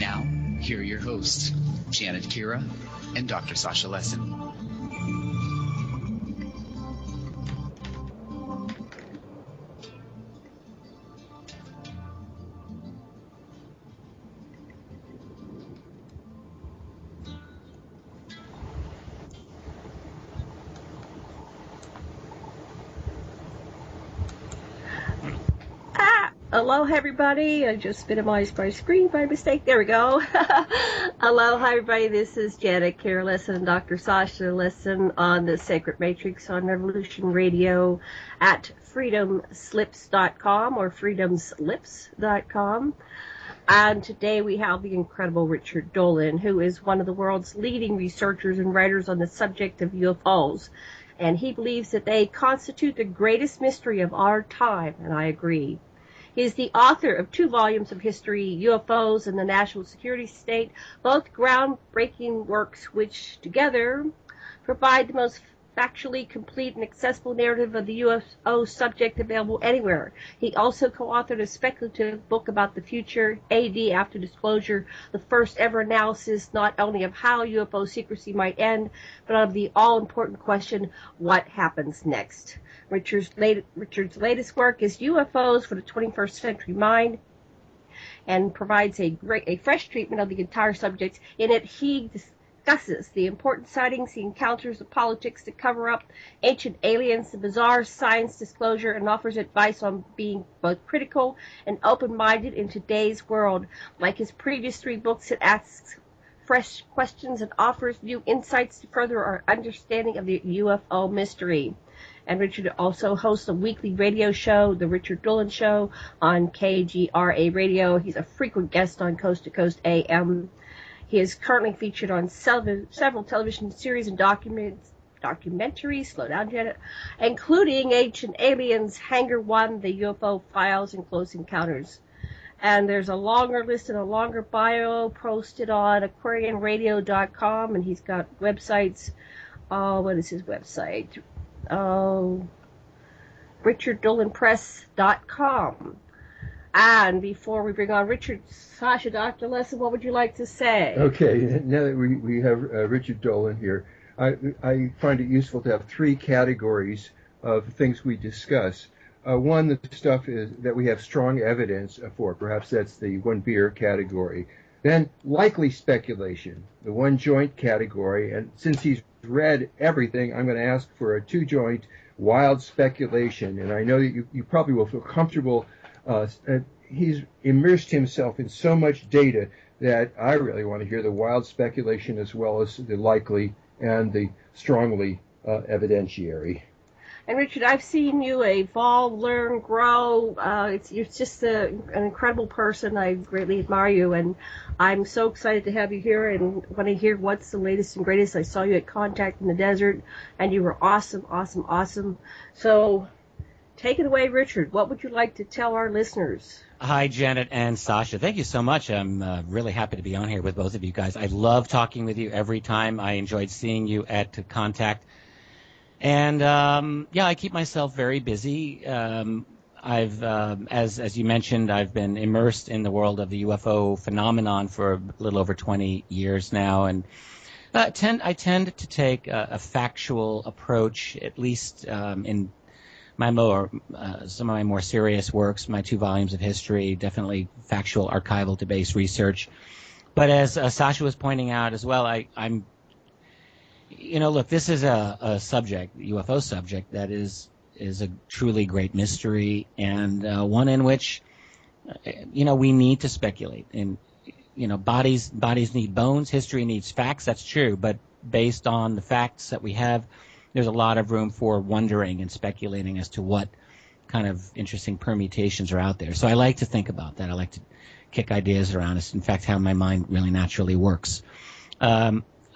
now, here are your hosts, Janet Kira and Dr. Sasha Lessin. Aloha, everybody. I just minimized my screen by mistake. There we go. Aloha, everybody. This is Janet Kira Lessin and Dr. Sasha Lessin on the Sacred Matrix on Revolution Radio at freedomslips.com or freedomslips.com. And today we have the incredible Richard-Dolan, who is one of the world's leading researchers and writers on the subject of UFOs. And he believes that they constitute the greatest mystery of our time, and I agree. He is the author of 2 volumes of history, UFOs and the National Security State, both groundbreaking works which together provide the most factually complete and accessible narrative of the UFO subject available anywhere. He also co-authored a speculative book about the future, AD After Disclosure, the first ever analysis not only of how UFO secrecy might end, but of the all-important question, what happens next? Richard's latest work is UFOs for the 21st Century Mind, and provides a fresh treatment of the entire subject. In it, he discusses the important sightings, the encounters, the politics, the cover-up, ancient aliens, the bizarre science disclosure, and offers advice on being both critical and open-minded in today's world. Like his previous 3 books, it asks fresh questions and offers new insights to further our understanding of the UFO mystery. And Richard also hosts a weekly radio show, The Richard-Dolan Show, on KGRA Radio. He's a frequent guest on Coast to Coast AM. He is currently featured on several television series and documentaries, slow down, Janet, including Ancient Aliens, Hangar 1, The UFO Files, and Close Encounters. And there's a longer list and a longer bio posted on aquarianradio.com, and he's got websites. What is his website? richard-dolanpress.com. And before we bring on Richard, Sasha, Dr. Lessin, what would you like to say? Okay, now that we have Richard Dolan here, I find it useful to have 3 categories of things we discuss. One, the stuff is that we have strong evidence for. Perhaps that's the 1 beer category. Then likely speculation, the 1 joint category. And since he's read everything, I'm going to ask for a 2 joint wild speculation. And I know that you probably will feel comfortable. He's immersed himself in so much data that I really want to hear the wild speculation as well as the likely and the strongly evidentiary. And Richard, I've seen you evolve, learn, grow. You're just an incredible person. I greatly admire you, and I'm so excited to have you here and want to hear what's the latest and greatest. I saw you at Contact in the Desert, and you were awesome, awesome, awesome. So take it away, Richard. What would you like to tell our listeners? Hi, Janet and Sasha. Thank you so much. I'm really happy to be on here with both of you guys. I love talking with you every time. I enjoyed seeing you at Contact. And, I keep myself very busy. I've, as you mentioned, I've been immersed in the world of the UFO phenomenon for a little over 20 years now. And I tend to take a factual approach, at least in my some of my more serious works, my 2 volumes of history, definitely factual, archival to base research. But as Sasha was pointing out as well, I'm look, this is a subject, UFO subject, that is a truly great mystery, and one in which, we need to speculate. And, bodies need bones, history needs facts, that's true, but based on the facts that we have, there's a lot of room for wondering and speculating as to what kind of interesting permutations are out there. So I like to think about that. I like to kick ideas around. It's, in fact, how my mind really naturally works.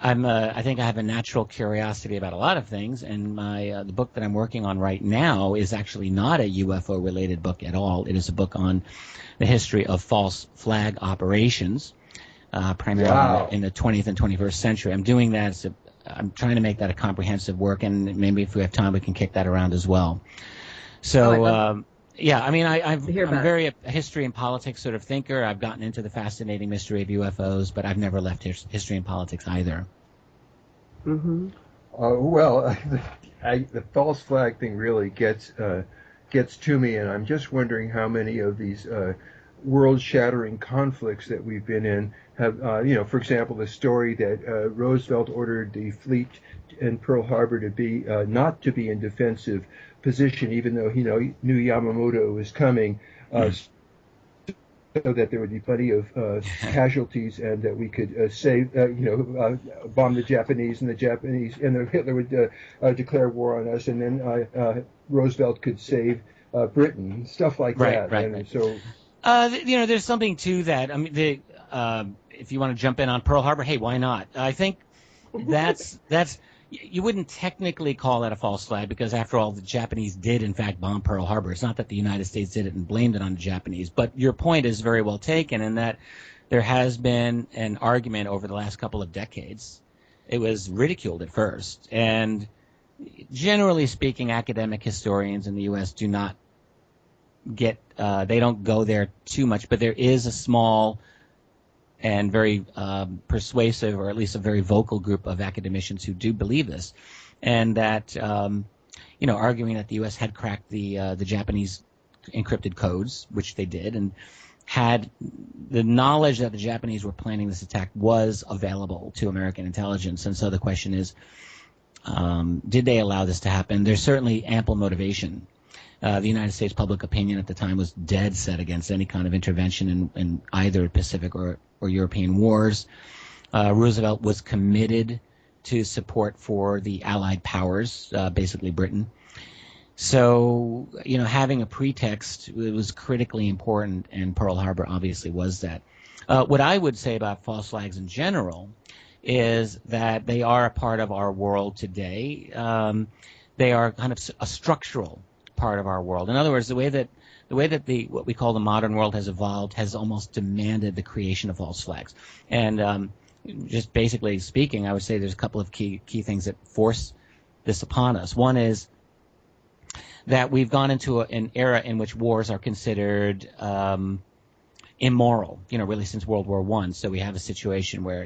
I think I have a natural curiosity about a lot of things, and the book that I'm working on right now is actually not a UFO-related book at all. It is a book on the history of false flag operations, primarily in the 20th and 21st century. I'm doing that. I'm trying to make that a comprehensive work, and maybe if we have time, we can kick that around as well. So Yeah, I mean, I'm hear about very a history and politics sort of thinker. I've gotten into the fascinating mystery of UFOs, but I've never left history and politics either. Mm-hmm. Well, the false flag thing really gets to me, and I'm just wondering how many of these world-shattering conflicts that we've been in have, for example, the story that Roosevelt ordered the fleet in Pearl Harbor to be not to be in defensive position, even though he knew Yamamoto was coming. So that there would be plenty of casualties, and that we could bomb the Japanese, and Hitler would declare war on us, and then Roosevelt could save Britain, stuff like that. Right. So, there's something to that. I mean, if you want to jump in on Pearl Harbor, hey, why not? I think that's you wouldn't technically call that a false flag, because after all, the Japanese did in fact bomb Pearl Harbor. It's not that the United States did it and blamed it on the Japanese. But your point is very well taken, in that there has been an argument over the last couple of decades. It was ridiculed at first, and generally speaking, academic historians in the U.S. do not they don't go there too much, but there is a small and very persuasive, or at least a very vocal group of academicians who do believe this, and that arguing that the U.S. had cracked the Japanese encrypted codes, which they did, and had the knowledge that the Japanese were planning this attack was available to American intelligence. And so the question is, did they allow this to happen? There's certainly ample motivation. The United States public opinion at the time was dead set against any kind of intervention in either Pacific or European wars. Roosevelt was committed to support for the Allied powers, basically Britain. So, having a pretext was critically important, and Pearl Harbor obviously was that. What I would say about false flags in general is that they are a part of our world today. They are kind of a structural part of our world. In other words, the way that what we call the modern world has evolved has almost demanded the creation of false flags. And just basically speaking, I would say there's a couple of key things that force this upon us. One is that we've gone into an era in which wars are considered immoral, really since World War I. So we have a situation where,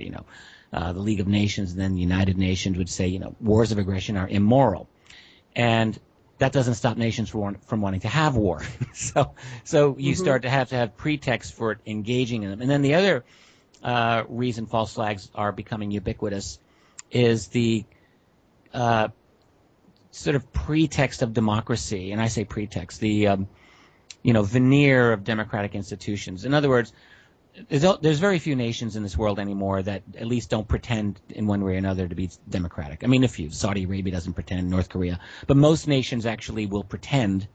the League of Nations and then the United Nations would say, wars of aggression are immoral. And that doesn't stop nations from wanting to have war. So you start to have pretext for engaging in them. And then the other reason false flags are becoming ubiquitous is the sort of pretext of democracy. And I say pretext, the veneer of democratic institutions. In other words, there's very few nations in this world anymore that at least don't pretend in one way or another to be democratic. I mean, a few. Saudi Arabia doesn't pretend, North Korea. But most nations actually will pretend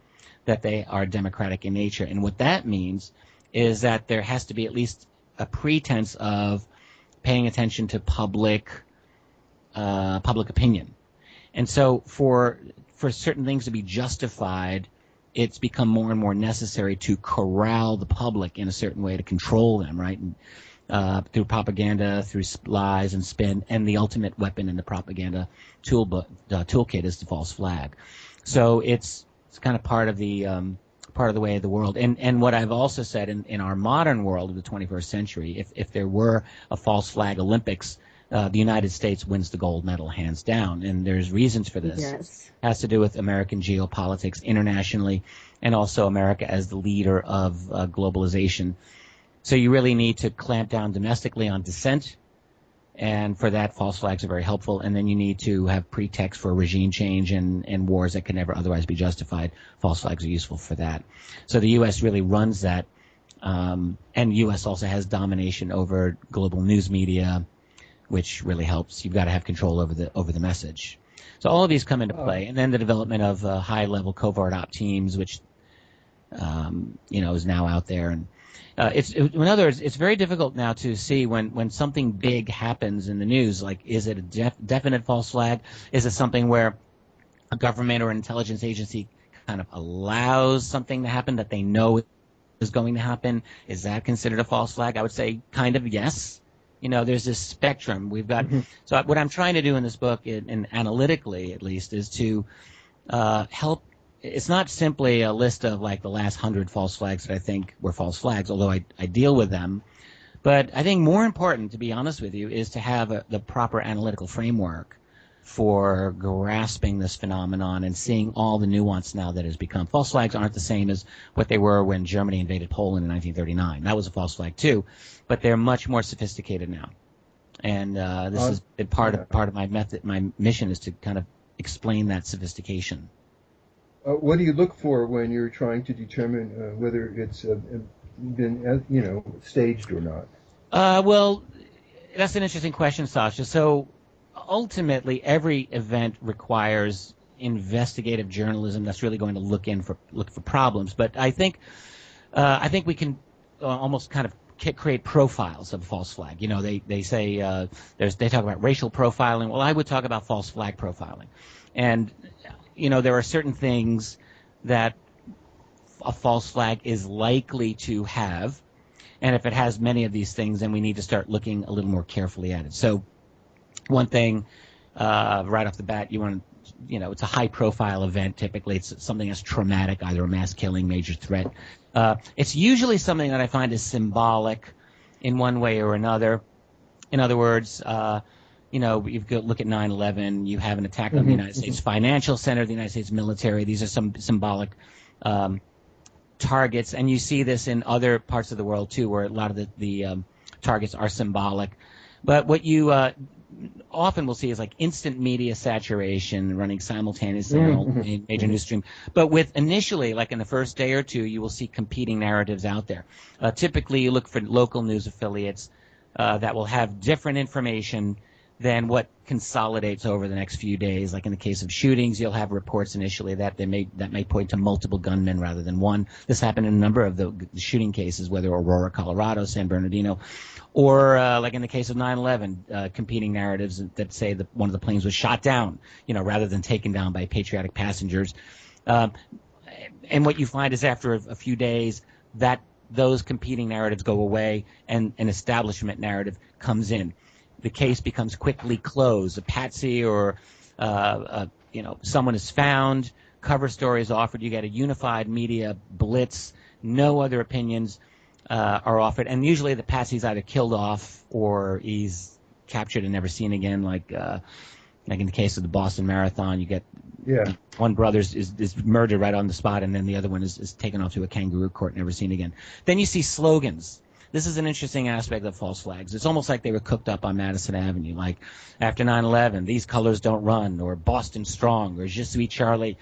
that they are democratic in nature. And what that means is that there has to be at least a pretense of paying attention to public opinion. And so for certain things to be justified, it's become more and more necessary to corral the public in a certain way, to control them, right? And, through propaganda, through lies and spin, and the ultimate weapon in the propaganda toolkit is the false flag. So it's kind of part of the way of the world. And what I've also said in our modern world of the 21st century, if there were a false flag Olympics, the United States wins the gold medal hands down, and there's reasons for this. Yes. It has to do with American geopolitics internationally, and also America as the leader of globalization. So you really need to clamp down domestically on dissent, and for that, false flags are very helpful. And then you need to have pretext for regime change and wars that can never otherwise be justified. False flags are useful for that. So the U.S. really runs that, and U.S. also has domination over global news media, which really helps. You've got to have control over the message. So all of these come into play, and then the development of high-level covert op teams, which is now out there. And in other words, it's very difficult now to see when something big happens in the news. Like, is it a definite false flag? Is it something where a government or an intelligence agency kind of allows something to happen that they know is going to happen? Is that considered a false flag? I would say kind of yes. There's this spectrum. We've got so what I'm trying to do in this book, and analytically at least, is to help it's not simply a list of like the last 100 false flags that I think were false flags, although I deal with them. But I think more important, to be honest with you, is to have the proper analytical framework for grasping this phenomenon and seeing all the nuance now that has become. False flags aren't the same as what they were when Germany invaded Poland in 1939. That was a false flag too, but they're much more sophisticated now. And this has been part of my method. My mission is to kind of explain that sophistication. What do you look for when you're trying to determine whether it's been, staged or not? Well, that's an interesting question, Sasha. So ultimately, every event requires investigative journalism that's really going to look for problems. But I think we can almost kind of create profiles of a false flag. They say they talk about racial profiling. Well, I would talk about false flag profiling, and there are certain things that a false flag is likely to have, and if it has many of these things, then we need to start looking a little more carefully at it. So one thing right off the bat, it's a high-profile event. Typically, it's something that's traumatic, either a mass killing, major threat. It's usually something that I find is symbolic in one way or another. In other words, you've got look at 9/11. You have an attack on the United States financial center, the United States military. These are some symbolic targets, and you see this in other parts of the world too, where a lot of the targets are symbolic. But what you often will see is like instant media saturation running simultaneously on a major news stream. But with initially, like in the first day or two, you will see competing narratives out there. Typically, you look for local news affiliates that will have different information than what consolidates over the next few days. Like in the case of shootings, you'll have reports initially that may point to multiple gunmen rather than one. This happened in a number of the shooting cases, whether Aurora, Colorado, San Bernardino, or like in the case of 9/11, competing narratives that say that one of the planes was shot down, rather than taken down by patriotic passengers. And what you find is after a few days that those competing narratives go away and an establishment narrative comes in. The case becomes quickly closed. A patsy or someone is found, cover story is offered. You get a unified media blitz. No other opinions are offered, and usually the patsy's either killed off or he's captured and never seen again. Like in the case of the Boston Marathon, you get one brother is murdered right on the spot, and then the other one is taken off to a kangaroo court, never seen again. Then you see slogans. This is an interesting aspect of false flags. It's almost like they were cooked up on Madison Avenue. Like after 9/11, these colors don't run, or Boston Strong, or Je suis Charlie.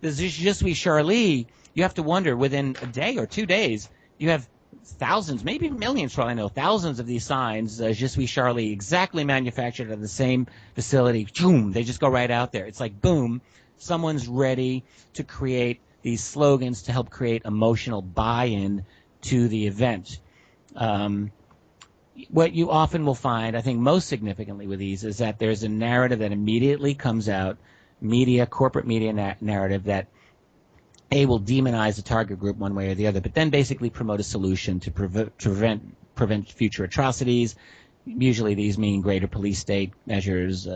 This Je suis Charlie, you have to wonder, within a day or 2 days, you have thousands, maybe millions for all I know, thousands of these signs, Je suis Charlie, exactly manufactured at the same facility. Boom, they just go right out there. It's like, boom, someone's ready to create these slogans to help create emotional buy-in to the event. What you often will find, I think most significantly with these, is that there's a narrative that immediately comes out, corporate media narrative that will demonize the target group one way or the other, but then basically promote a solution to prevent future atrocities. Usually these mean greater police state measures,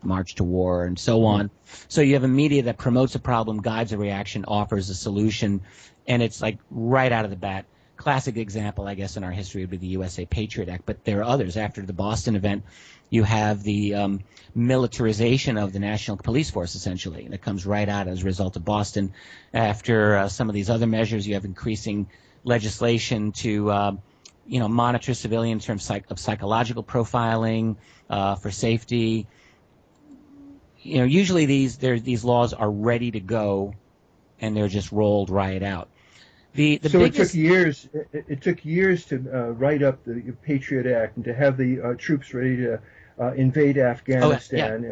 march to war, and so on. So you have a media that promotes a problem, guides a reaction, offers a solution, and it's like right out of the bat. Classic example, I guess, in our history would be the USA Patriot Act, but there are others. After the Boston event, you have the militarization of the National Police Force, essentially, and it comes right out as a result of Boston. After some of these other measures, you have increasing legislation to monitor civilians in terms of psychological profiling for safety. Usually these laws are ready to go, and they're just rolled right out. So it took years. It took years to write up the Patriot Act and to have the troops ready to invade Afghanistan.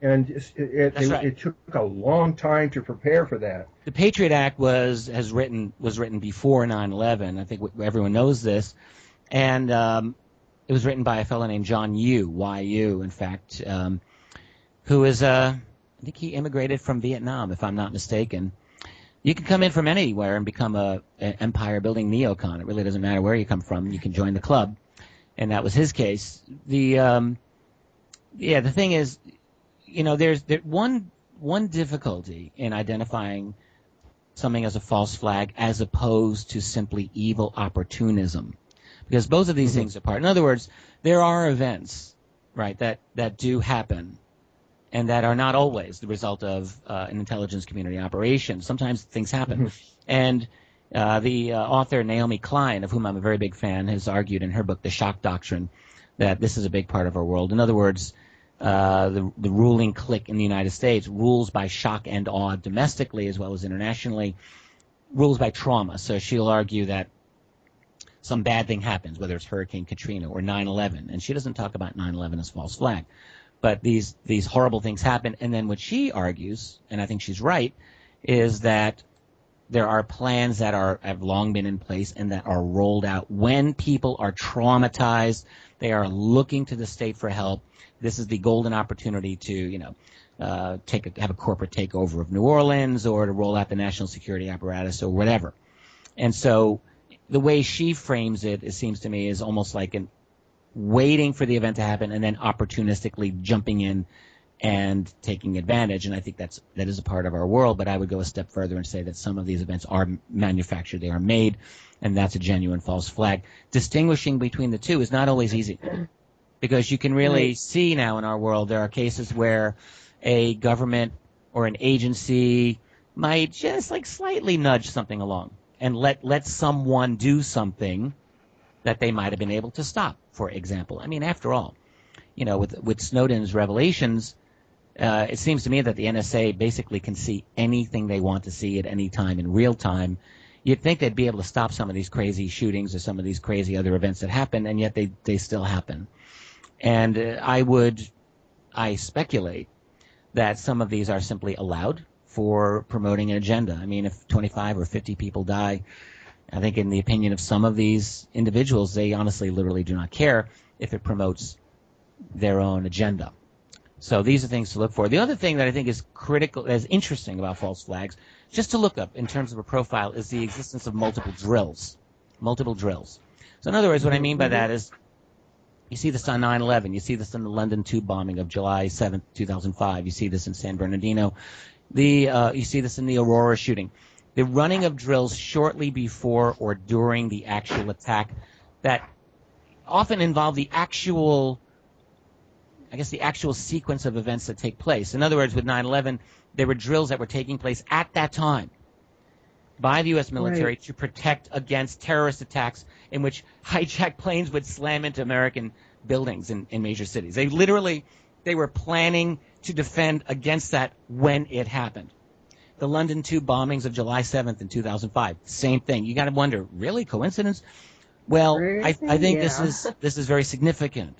It took a long time to prepare for that. The Patriot Act was written before 9/11. I think everyone knows this, and it was written by a fellow named John Y.U. In fact, who is I think he immigrated from Vietnam, if I'm not mistaken. You can come in from anywhere and become an empire-building neocon. It really doesn't matter where you come from. You can join the club, and that was his case. The thing is, there's one difficulty in identifying something as a false flag as opposed to simply evil opportunism. Because both of these things are part. In other words, there are events, right, that do happen and that are not always the result of an intelligence community operation. Sometimes things happen. And the author Naomi Klein, of whom I'm a very big fan, has argued in her book, The Shock Doctrine, that this is a big part of our world. In other words, the ruling clique in the United States rules by shock and awe domestically as well as internationally, rules by trauma. So she'll argue that some bad thing happens, whether it's Hurricane Katrina or 9/11, and she doesn't talk about 9/11 as false flag. But these horrible things happen, and then what she argues, and I think she's right, is that there are plans that have long been in place and that are rolled out when people are traumatized. They are looking to the state for help. This is the golden opportunity to, have a corporate takeover of New Orleans or to roll out the national security apparatus or whatever. And so the way she frames it, it seems to me, is almost like waiting for the event to happen and then opportunistically jumping in and taking advantage. And I think that is a part of our world, but I would go a step further and say that some of these events are manufactured, they are made, and that's a genuine false flag. Distinguishing between the two is not always easy, because you can really see now in our world there are cases where a government or an agency might just like slightly nudge something along and let someone do something that they might have been able to stop, for example. I mean, after all, with Snowden's revelations, it seems to me that the NSA basically can see anything they want to see at any time in real time. You'd think they'd be able to stop some of these crazy shootings or some of these crazy other events that happen, and yet they still happen. And I speculate that some of these are simply allowed for promoting an agenda. I mean, if 25 or 50 people die, I think in the opinion of some of these individuals, they honestly literally do not care if it promotes their own agenda. So these are things to look for. The other thing that I think is critical, is interesting about false flags, just to look up in terms of a profile, is the existence of multiple drills. Multiple drills. So in other words, what I mean by that is, you see this on 9/11. You see this in the London tube bombing of July 7th, 2005. You see this in San Bernardino. You see this in the Aurora shooting. The running of drills shortly before or during the actual attack that often involve the actual sequence of events that take place. In other words, with 9/11, there were drills that were taking place at that time by the U.S. military to protect against terrorist attacks in which hijacked planes would slam into American buildings in major cities. They were planning to defend against that when it happened. The London tube bombings of July 7th in 2005, same thing. You got to wonder, really, coincidence? Well, I think this is very significant.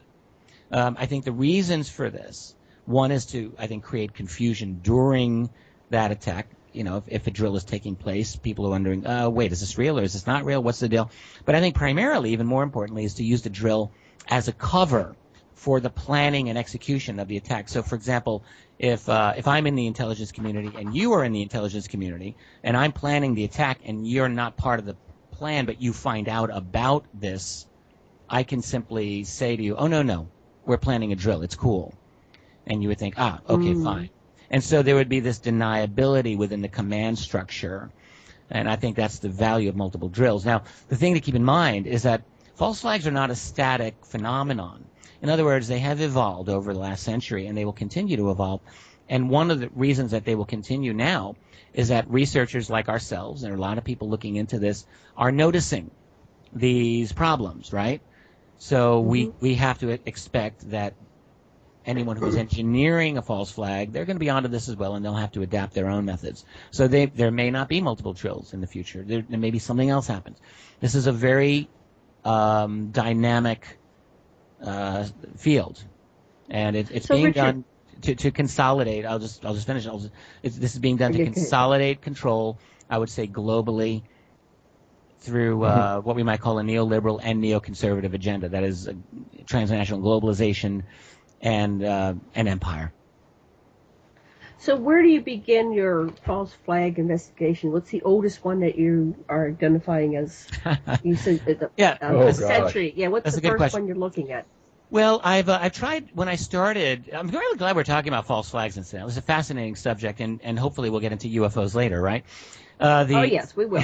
I think the reasons for this, one is to, I think, create confusion during that attack. If a drill is taking place, people are wondering, wait, is this real or is this not real? What's the deal? But I think primarily, even more importantly, is to use the drill as a cover for the planning and execution of the attack. So, for example, if I'm in the intelligence community and you are in the intelligence community and I'm planning the attack and you're not part of the plan, but you find out about this, I can simply say to you, oh, no, we're planning a drill. It's cool. And you would think, okay, fine. And so there would be this deniability within the command structure. And I think that's the value of multiple drills. Now, the thing to keep in mind is that false flags are not a static phenomenon. In other words, they have evolved over the last century, and they will continue to evolve. And one of the reasons that they will continue now is that researchers like ourselves, and a lot of people looking into this, are noticing these problems, right? So we have to expect that anyone who is engineering a false flag, they're going to be onto this as well, and they'll have to adapt their own methods. So there may not be multiple drills in the future. There may be something else happens. This is a very dynamic field, and it's so being Richard, done to consolidate. I'll just finish. This is being done to consolidate control, I would say, globally through what we might call a neoliberal and neoconservative agenda. That is transnational globalization and empire. So where do you begin your false flag investigation? What's the oldest one that you are identifying as? You said a century. Yeah, what's the first one you're looking at? Well, I've tried when I started. I'm really glad we're talking about false flags incident. It was a fascinating subject, and hopefully we'll get into UFOs later, right? Oh yes, we will.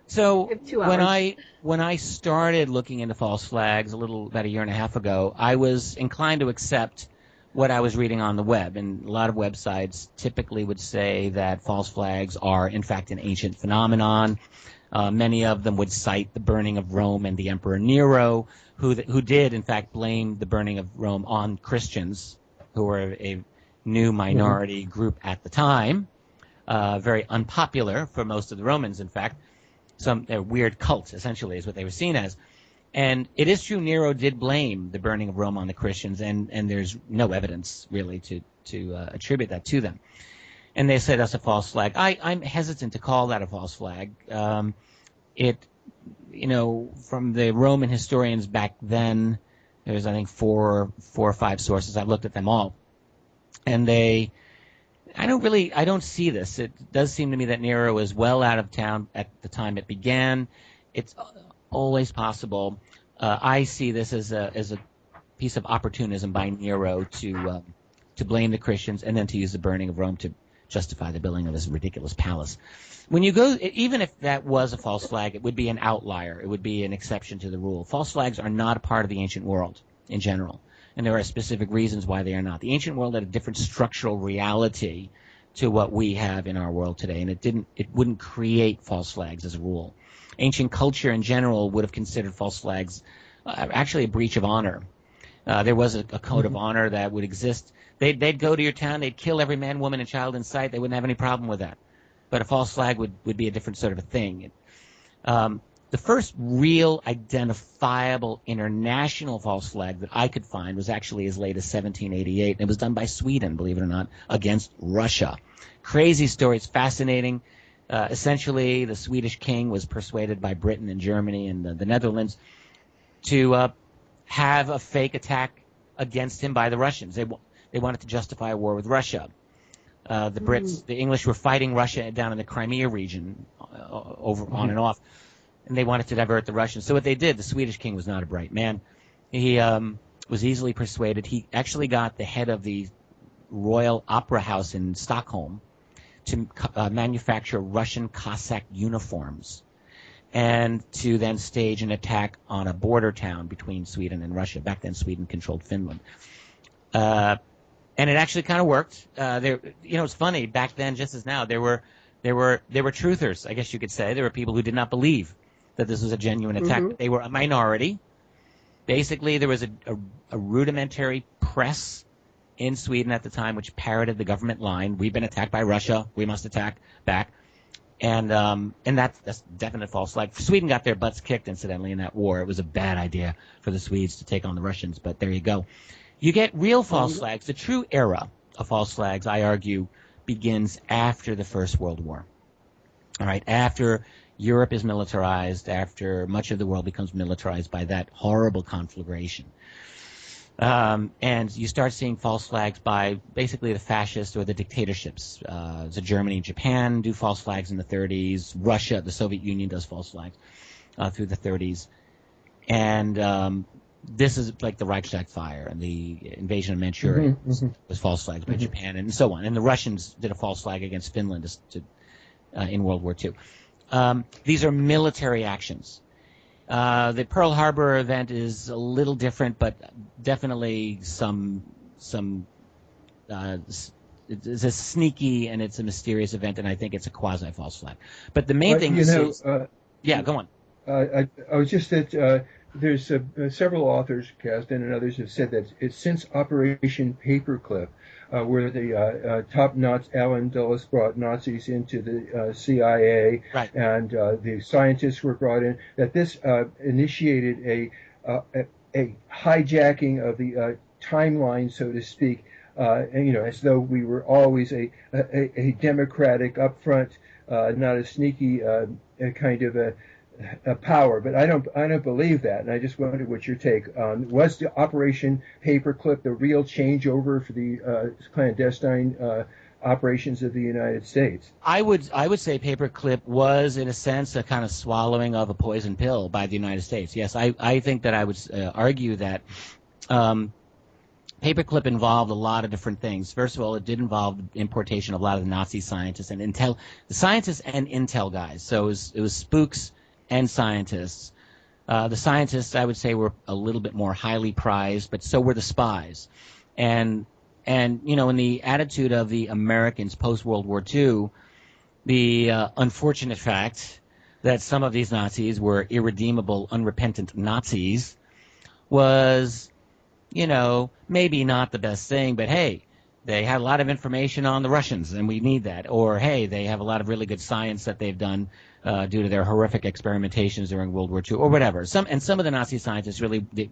So We have 2 hours. when I started looking into false flags about a year and a half ago, I was inclined to accept what I was reading on the web, and a lot of websites typically would say that false flags are in fact an ancient phenomenon. Many of them would cite the burning of Rome and the Emperor Nero, who did in fact blame the burning of Rome on Christians, who were a new minority group at the time, very unpopular for most of the Romans, in fact. They're weird cults, essentially, is what they were seen as. And it is true Nero did blame the burning of Rome on the Christians, and there's no evidence, really, to attribute that to them. And they said that's a false flag. I'm hesitant to call that a false flag. From the Roman historians back then, there's, I think, four or five sources. I've looked at them all. And I don't see this. It does seem to me that Nero was well out of town at the time it began. It's always possible. I see this as a piece of opportunism by Nero to blame the Christians and then to use the burning of Rome to justify the building of this ridiculous palace. When you go, even if that was a false flag, it would be an outlier. It would be an exception to the rule. False flags are not a part of the ancient world in general, and there are specific reasons why they are not. The ancient world had a different structural reality to what we have in our world today, and it wouldn't create false flags as a rule. Ancient culture in general would have considered false flags actually a breach of honor. There was a code of honor that would exist. They'd go to your town, they'd kill every man, woman, and child in sight. They wouldn't have any problem with that. But a false flag would be a different sort of a thing. The first real identifiable international false flag that I could find was actually as late as 1788. It was done by Sweden, believe it or not, against Russia. Crazy story. It's fascinating. Essentially, the Swedish king was persuaded by Britain and Germany and the Netherlands to have a fake attack against him by the Russians. They wanted to justify a war with Russia. The English were fighting Russia down in the Crimea region, on and off, and they wanted to divert the Russians. So what they did, the Swedish king was not a bright man. He was easily persuaded. He actually got the head of the Royal Opera House in Stockholm to manufacture Russian Cossack uniforms and to then stage an attack on a border town between Sweden and Russia. Back then, Sweden controlled Finland. And it actually kind of worked. It's funny. Back then, just as now, there were truthers, I guess you could say. There were people who did not believe that this was a genuine attack. But they were a minority. Basically, there was a rudimentary press in Sweden at the time which parroted the government line: "We've been attacked by Russia. We must attack back." And that's definite false flag. Sweden got their butts kicked, incidentally, in that war. It was a bad idea for the Swedes to take on the Russians, but there you go. You get real false flags. The true era of false flags, I argue, begins after the First World War. All right, after Europe is militarized, after much of the world becomes militarized by that horrible conflagration. And you start seeing false flags by basically the fascists or the dictatorships. So Germany and Japan do false flags in the 30s. Russia, the Soviet Union, does false flags through the 30s. And this is like the Reichstag fire and the invasion of Manchuria was false flags by Japan and so on. And the Russians did a false flag against Finland in World War II. These are military actions. The Pearl Harbor event is a little different, but definitely it's a sneaky and it's a mysterious event, and I think it's a quasi-false flag. But the main thing is... yeah, go on. I was just that there's several authors, Kasdan and others, have said that it's since Operation Paperclip, where the top Nazis, Allen Dulles brought Nazis into the CIA, right, and the scientists were brought in, that this initiated a hijacking of the timeline, so to speak, as though we were always a democratic, upfront, not a sneaky kind of a power, but I don't believe that, and I just wondered what your take on was the Operation Paperclip the real changeover for the clandestine operations of the United States? I would say Paperclip was, in a sense, a kind of swallowing of a poison pill by the United States. Yes, I think that I would argue that Paperclip involved a lot of different things. First of all, it did involve the importation of a lot of the Nazi scientists and the scientists and intel guys. So it was spooks and scientists. The scientists, I would say, were a little bit more highly prized, but so were the spies. And in the attitude of the Americans post-World War II, the unfortunate fact that some of these Nazis were irredeemable, unrepentant Nazis was, maybe not the best thing, but hey, they had a lot of information on the Russians, and we need that. Or, hey, they have a lot of really good science that they've done due to their horrific experimentations during World War II, or whatever. Some of the Nazi scientists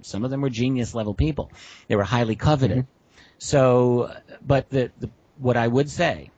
some of them were genius-level people. They were highly coveted. Mm-hmm. So, but what I would say,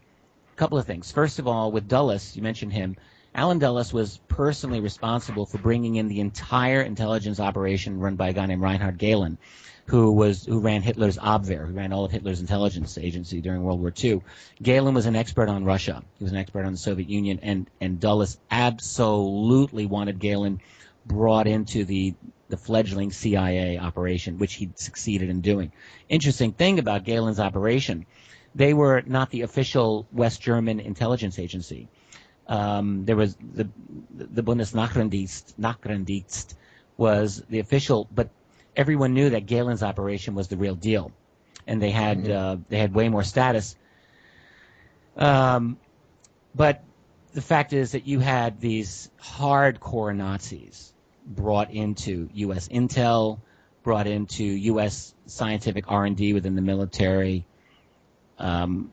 a couple of things. First of all, with Dulles, you mentioned him. Alan Dulles was personally responsible for bringing in the entire intelligence operation run by a guy named Reinhard Gehlen, who ran Hitler's Abwehr, who ran all of Hitler's intelligence agency during World War II. Gehlen was an expert on Russia. He was an expert on the Soviet Union, and Dulles absolutely wanted Gehlen brought into the fledgling CIA operation, which he succeeded in doing. Interesting thing about Gehlen's operation, they were not the official West German intelligence agency. There was the Bundesnachrichtendienst was the official, but everyone knew that Gehlen's operation was the real deal, and they had way more status. But the fact is that you had these hardcore Nazis brought into U.S. intel, brought into U.S. scientific R&D within the military, and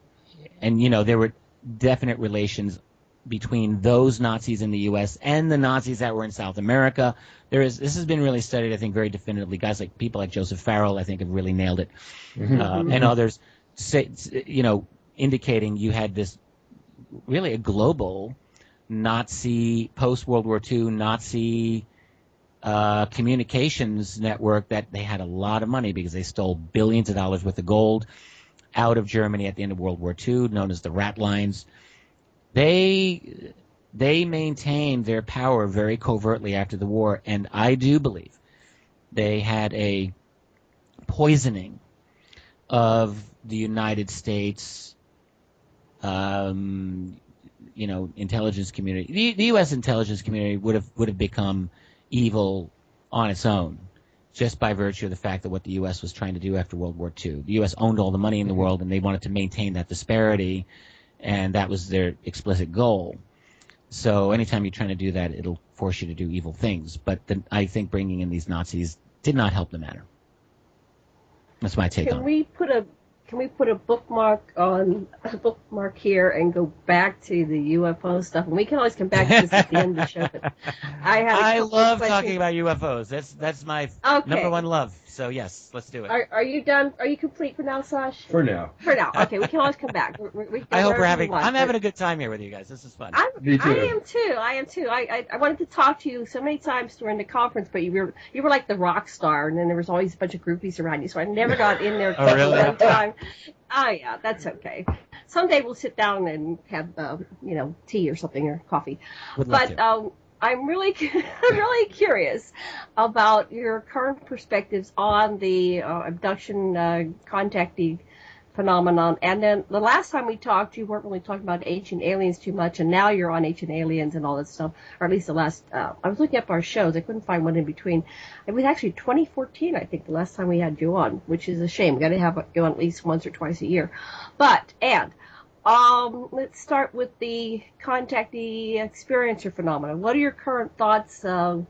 there were definite relations between those Nazis in the U.S. and the Nazis that were in South America. This has been really studied, I think, very definitively. People like Joseph Farrell, I think, have really nailed it, and others, indicating you had this really a global Nazi post-World War II Nazi communications network that they had a lot of money because they stole billions of dollars worth of gold out of Germany at the end of World War II, known as the Rat Lines. They maintained their power very covertly after the war, and I do believe they had a poisoning of the United States, intelligence community. The U.S. intelligence community would have become evil on its own, just by virtue of the fact that what the U.S. was trying to do after World War II. The U.S. owned all the money in the world, and they wanted to maintain that disparity, and that was their explicit goal. So anytime you're trying to do that, it'll force you to do evil things. But I think bringing in these Nazis did not help the matter. That's my take on it. Can we put a bookmark here and go back to the UFO stuff? And we can always come back to this at the end of the show. But I love talking about UFOs. That's my number one love. So yes, let's do it. Are you done? Are you complete for now, Sash? For now. Okay, we can always come back. I hope I'm having a good time here with you guys. This is fun. Me too. I am too. I wanted to talk to you so many times during the conference, but you were like the rock star, and then there was always a bunch of groupies around you, so I never got in there. Oh, really? One time. Oh yeah, that's okay. Someday we'll sit down and have tea or something or coffee. I'm really curious about your current perspectives on the abduction contactee phenomenon. And then the last time we talked, you weren't really talking about ancient aliens too much, and now you're on ancient aliens and all that stuff. Or at least the last, I was looking up our shows. I couldn't find one in between. It was actually 2014, I think, the last time we had you on, which is a shame. We've got to have you on at least once or twice a year. Let's start with the contactee experiencer phenomenon. What are your current thoughts, ideas,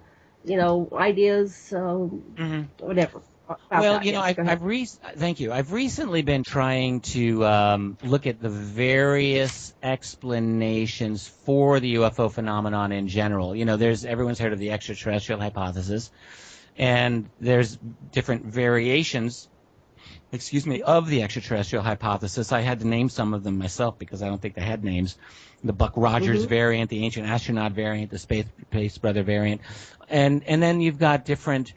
whatever? Well, thank you. I've recently been trying to look at the various explanations for the UFO phenomenon in general. Everyone's heard of the extraterrestrial hypothesis, and there's different variations of the extraterrestrial hypothesis. I had to name some of them myself because I don't think they had names. The Buck Rogers variant, the ancient astronaut variant, the space brother variant. And then you've got different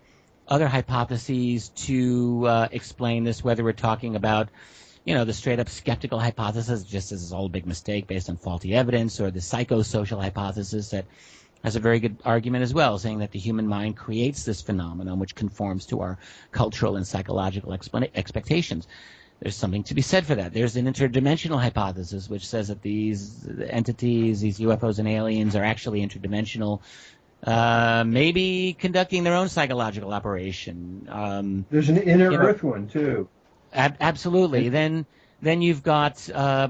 other hypotheses to explain this, whether we're talking about, the straight-up skeptical hypothesis, just as it's all a big mistake based on faulty evidence, or the psychosocial hypothesis that has a very good argument as well, saying that the human mind creates this phenomenon which conforms to our cultural and psychological expectations. There's something to be said for that. There's an interdimensional hypothesis which says that these entities, these UFOs and aliens, are actually interdimensional, maybe conducting their own psychological operation. There's an inner Earth one, too. Absolutely. Then you've got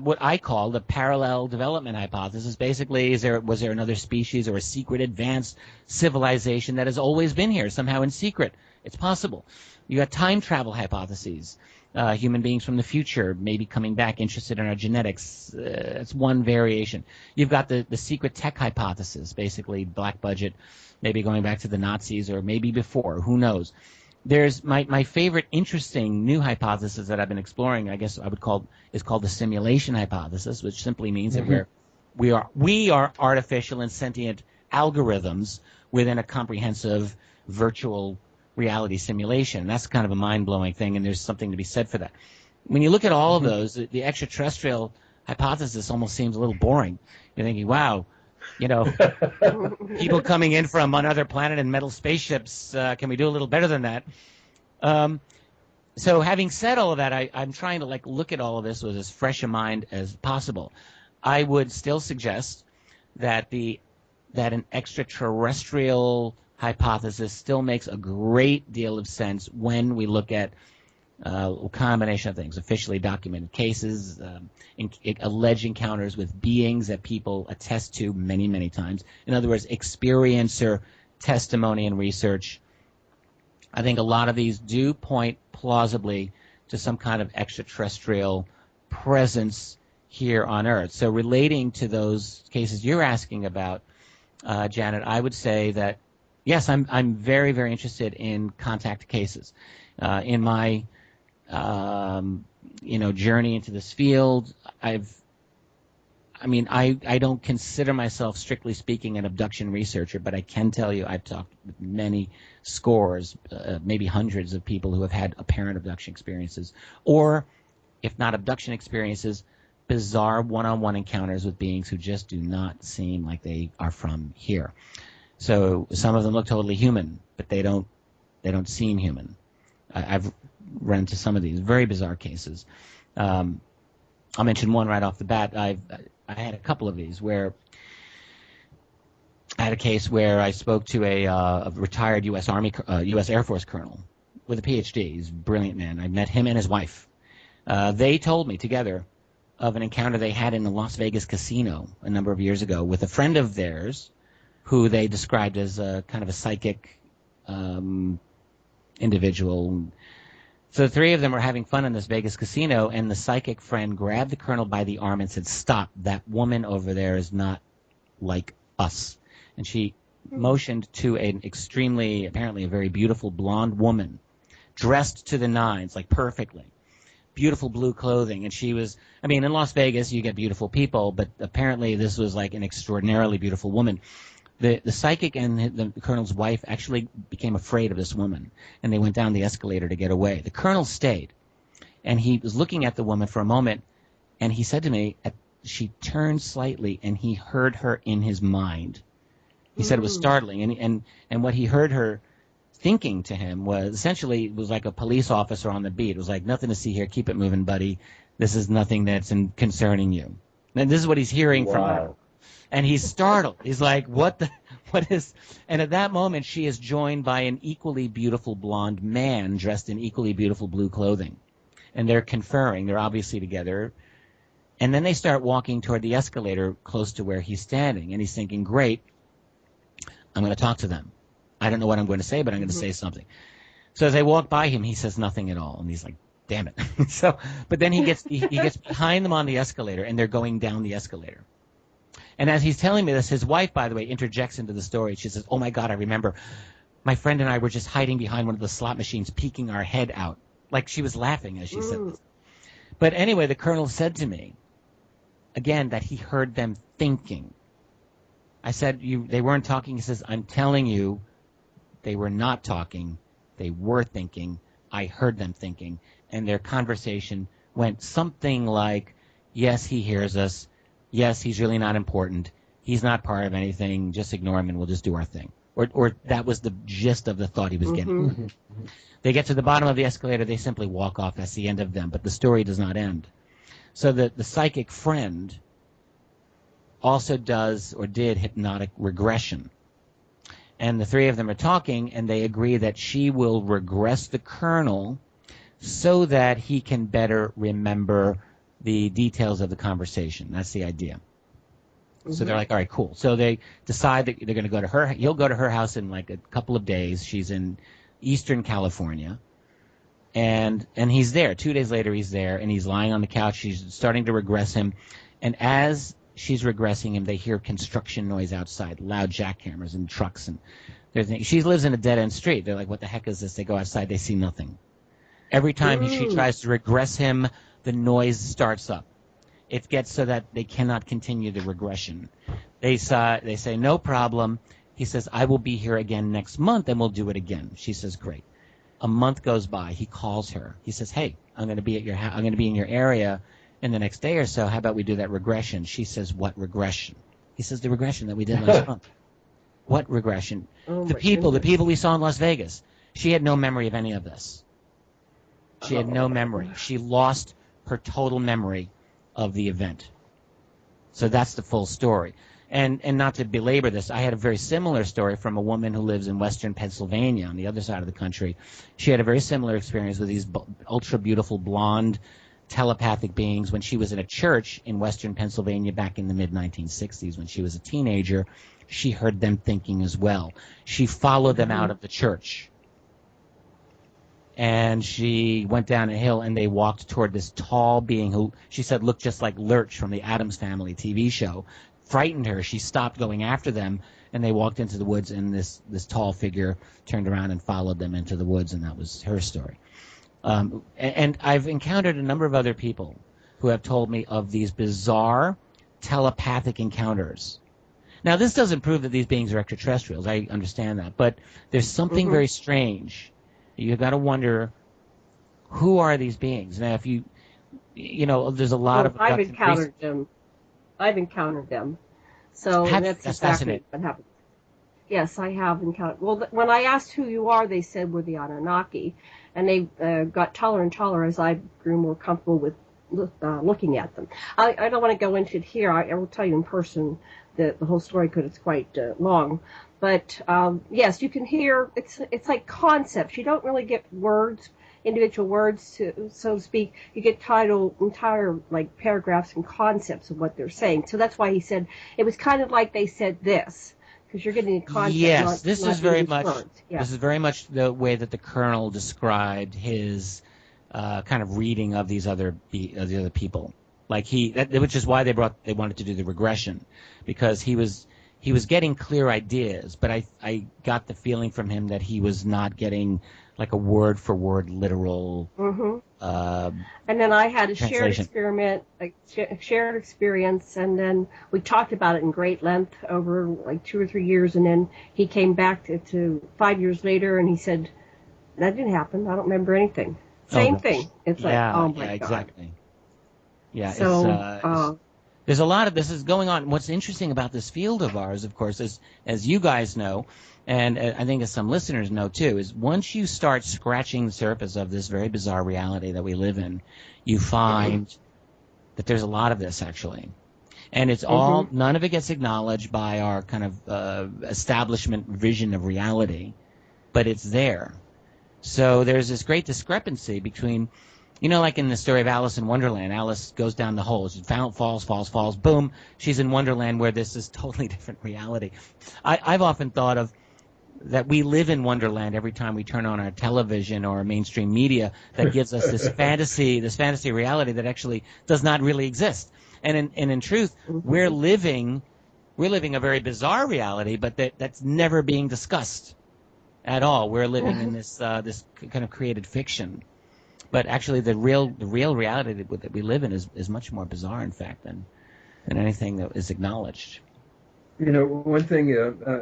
what I call the parallel development hypothesis. Basically, was there another species or a secret advanced civilization that has always been here, somehow in secret? It's possible. You got time travel hypotheses. Human beings from the future maybe coming back interested in our genetics. It's one variation. You've got the secret tech hypothesis, basically black budget, maybe going back to the Nazis or maybe before. Who knows? There's my favorite interesting new hypothesis that I've been exploring, I guess I would call, is called the simulation hypothesis, which simply means that we are artificial and sentient algorithms within a comprehensive virtual reality simulation. And that's kind of a mind-blowing thing, and there's something to be said for that. When you look at all of those, the extraterrestrial hypothesis almost seems a little boring. You're thinking, wow, people coming in from another planet in metal spaceships, can we do a little better than that? So having said all of that, I'm trying to look at all of this with as fresh a mind as possible. I would still suggest that an extraterrestrial hypothesis still makes a great deal of sense when we look at a combination of things: officially documented cases, alleged encounters with beings that people attest to many, many times. In other words, experiencer testimony and research. I think a lot of these do point plausibly to some kind of extraterrestrial presence here on Earth. So relating to those cases you're asking about, Janet, I would say that, yes, I'm very, very interested in contact cases. In my journey into this field, I don't consider myself, strictly speaking, an abduction researcher, but I can tell you I've talked with many scores, maybe hundreds of people who have had apparent abduction experiences, or, if not abduction experiences, bizarre one-on-one encounters with beings who just do not seem like they are from here. So some of them look totally human, but they don't seem human. I've run into some of these very bizarre cases. I'll mention one right off the bat. I had a couple of these where I had a case where I spoke to a retired U.S. Air Force colonel with a PhD. He's a brilliant man. I met him and his wife. They told me together of an encounter they had in the Las Vegas casino a number of years ago with a friend of theirs who they described as a kind of a psychic individual. So the three of them were having fun in this Vegas casino, and the psychic friend grabbed the colonel by the arm and said, "Stop, that woman over there is not like us." And she motioned to an extremely, apparently a very beautiful blonde woman, dressed to the nines, like perfectly. Beautiful blue clothing. And she was, in Las Vegas you get beautiful people, but apparently this was like an extraordinarily beautiful woman. The psychic and the colonel's wife actually became afraid of this woman, and they went down the escalator to get away. The colonel stayed, and he was looking at the woman for a moment, and he said to me, she turned slightly, and he heard her in his mind. He said it was startling, and what he heard her thinking to him was essentially, it was like a police officer on the beat. It was like, "Nothing to see here. Keep it moving, buddy. This is nothing that's concerning you." And this is what he's hearing from her. And he's startled. He's like, what is... And at that moment, she is joined by an equally beautiful blonde man dressed in equally beautiful blue clothing. And they're conferring. They're obviously together. And then they start walking toward the escalator close to where he's standing. And he's thinking, great, I'm going to talk to them. I don't know what I'm going to say, but I'm going to say something. So as they walk by him, he says nothing at all. And he's like, damn it. But then he gets behind them on the escalator, and they're going down the escalator. And as he's telling me this, his wife, by the way, interjects into the story. She says, "Oh, my God, I remember. My friend and I were just hiding behind one of the slot machines, peeking our head out." Like she was laughing as she said this. But anyway, the colonel said to me, again, that he heard them thinking. I said, they weren't talking. He says, "I'm telling you, they were not talking. They were thinking. I heard them thinking." And their conversation went something like, "Yes, he hears us. Yes, he's really not important. He's not part of anything. Just ignore him and we'll just do our thing. Or that was the gist of the thought he was getting. They get to the bottom of the escalator. They simply walk off. That's the end of them. But the story does not end. So the psychic friend also does or did hypnotic regression. And the three of them are talking, and they agree that she will regress the colonel so that he can better remember the details of the conversation. That's the idea. So they're like, all right, cool. So they decide that they're going to go to her. He'll go to her house in like a couple of days. She's in Eastern California. And he's there. 2 days later, he's there, and he's lying on the couch. She's starting to regress him. And as she's regressing him, they hear construction noise outside, loud jackhammers and trucks. And she lives in a dead-end street. They're like, what the heck is this? They go outside. They see nothing. Every time she tries to regress him, the noise starts up. It gets so that they cannot continue the regression. They say, no problem. He says, I will be here again next month, and we'll do it again. She says, great. A month goes by. He calls her. He says, hey, I'm going to be at your I'm going to be in your area in the next day or so. How about we do that regression? She says, what regression? He says, the regression that we did last month. What regression? The people we saw in Las Vegas. She had no memory of any of this. She had no memory. She lost her total memory of the event. So that's the full story. And not to belabor this, I had a very similar story from a woman who lives in western Pennsylvania on the other side of the country. She had a very similar experience with these ultra beautiful blonde telepathic beings when she was in a church in western Pennsylvania back in the mid-1960s. When she was a teenager, she heard them thinking as well. She followed them out of the church. And she went down a hill, and they walked toward this tall being who she said looked just like Lurch from the Addams Family TV show. Frightened her. She stopped going after them, and they walked into the woods, and this tall figure turned around and followed them into the woods, and that was her story. And I've encountered a number of other people who have told me of these bizarre telepathic encounters. Now, this doesn't prove that these beings are extraterrestrials. I understand that. But there's something very strange. You've got to wonder, who are these beings? Now, if you know, there's a lot of... I've encountered them. So that's exactly what happened. Yes, I have encountered... Well, when I asked who you are, they said we're the Anunnaki. And they got taller and taller as I grew more comfortable with looking at them. I don't want to go into it here. I will tell you in person the whole story because it's quite long. But yes, you can hear it's like concepts. You don't really get words, individual words, so to speak. You get entire like paragraphs and concepts of what they're saying. So that's why he said it was kind of like they said this, because you're getting a concept. Yes, this is very much. Yeah. This is very much the way that the Colonel described his kind of reading of these other people. Like which is why they wanted to do the regression, because he was getting clear ideas, but I got the feeling from him that he was not getting like a word for word literal. And then I had a shared experience, and then we talked about it in great length over like 2 or 3 years, and then he came back to 5 years later, and he said, "That didn't happen. I don't remember anything." Same thing. It's like, oh my God. Exactly. Yeah. So, there's a lot of this is going on. What's interesting about this field of ours, of course, is, as you guys know, and I think as some listeners know too, is once you start scratching the surface of this very bizarre reality that we live in, you find that there's a lot of this actually. And it's all, none of it gets acknowledged by our kind of establishment vision of reality, but it's there. So there's this great discrepancy between, you know, like in the story of Alice in Wonderland, Alice goes down the hole. She falls, boom, she's in Wonderland, where this is totally different reality. I've often thought of that we live in Wonderland every time we turn on our television or our mainstream media that gives us this fantasy reality that actually does not really exist. And in truth, we're living a very bizarre reality, but that's never being discussed at all. We're living in this kind of created fiction. But actually, the real reality that we live in is much more bizarre, in fact, than anything that is acknowledged. You know, one thing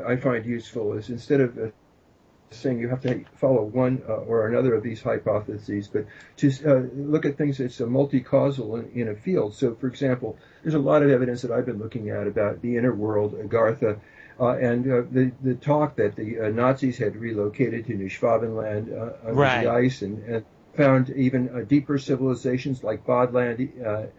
I find useful is instead of saying you have to follow one or another of these hypotheses, but to look at things that's multi-causal in a field. So, for example, there's a lot of evidence that I've been looking at about the inner world, Agartha, and the talk that the Nazis had relocated to New Schwabenland under the ice and found even deeper civilizations like Bodland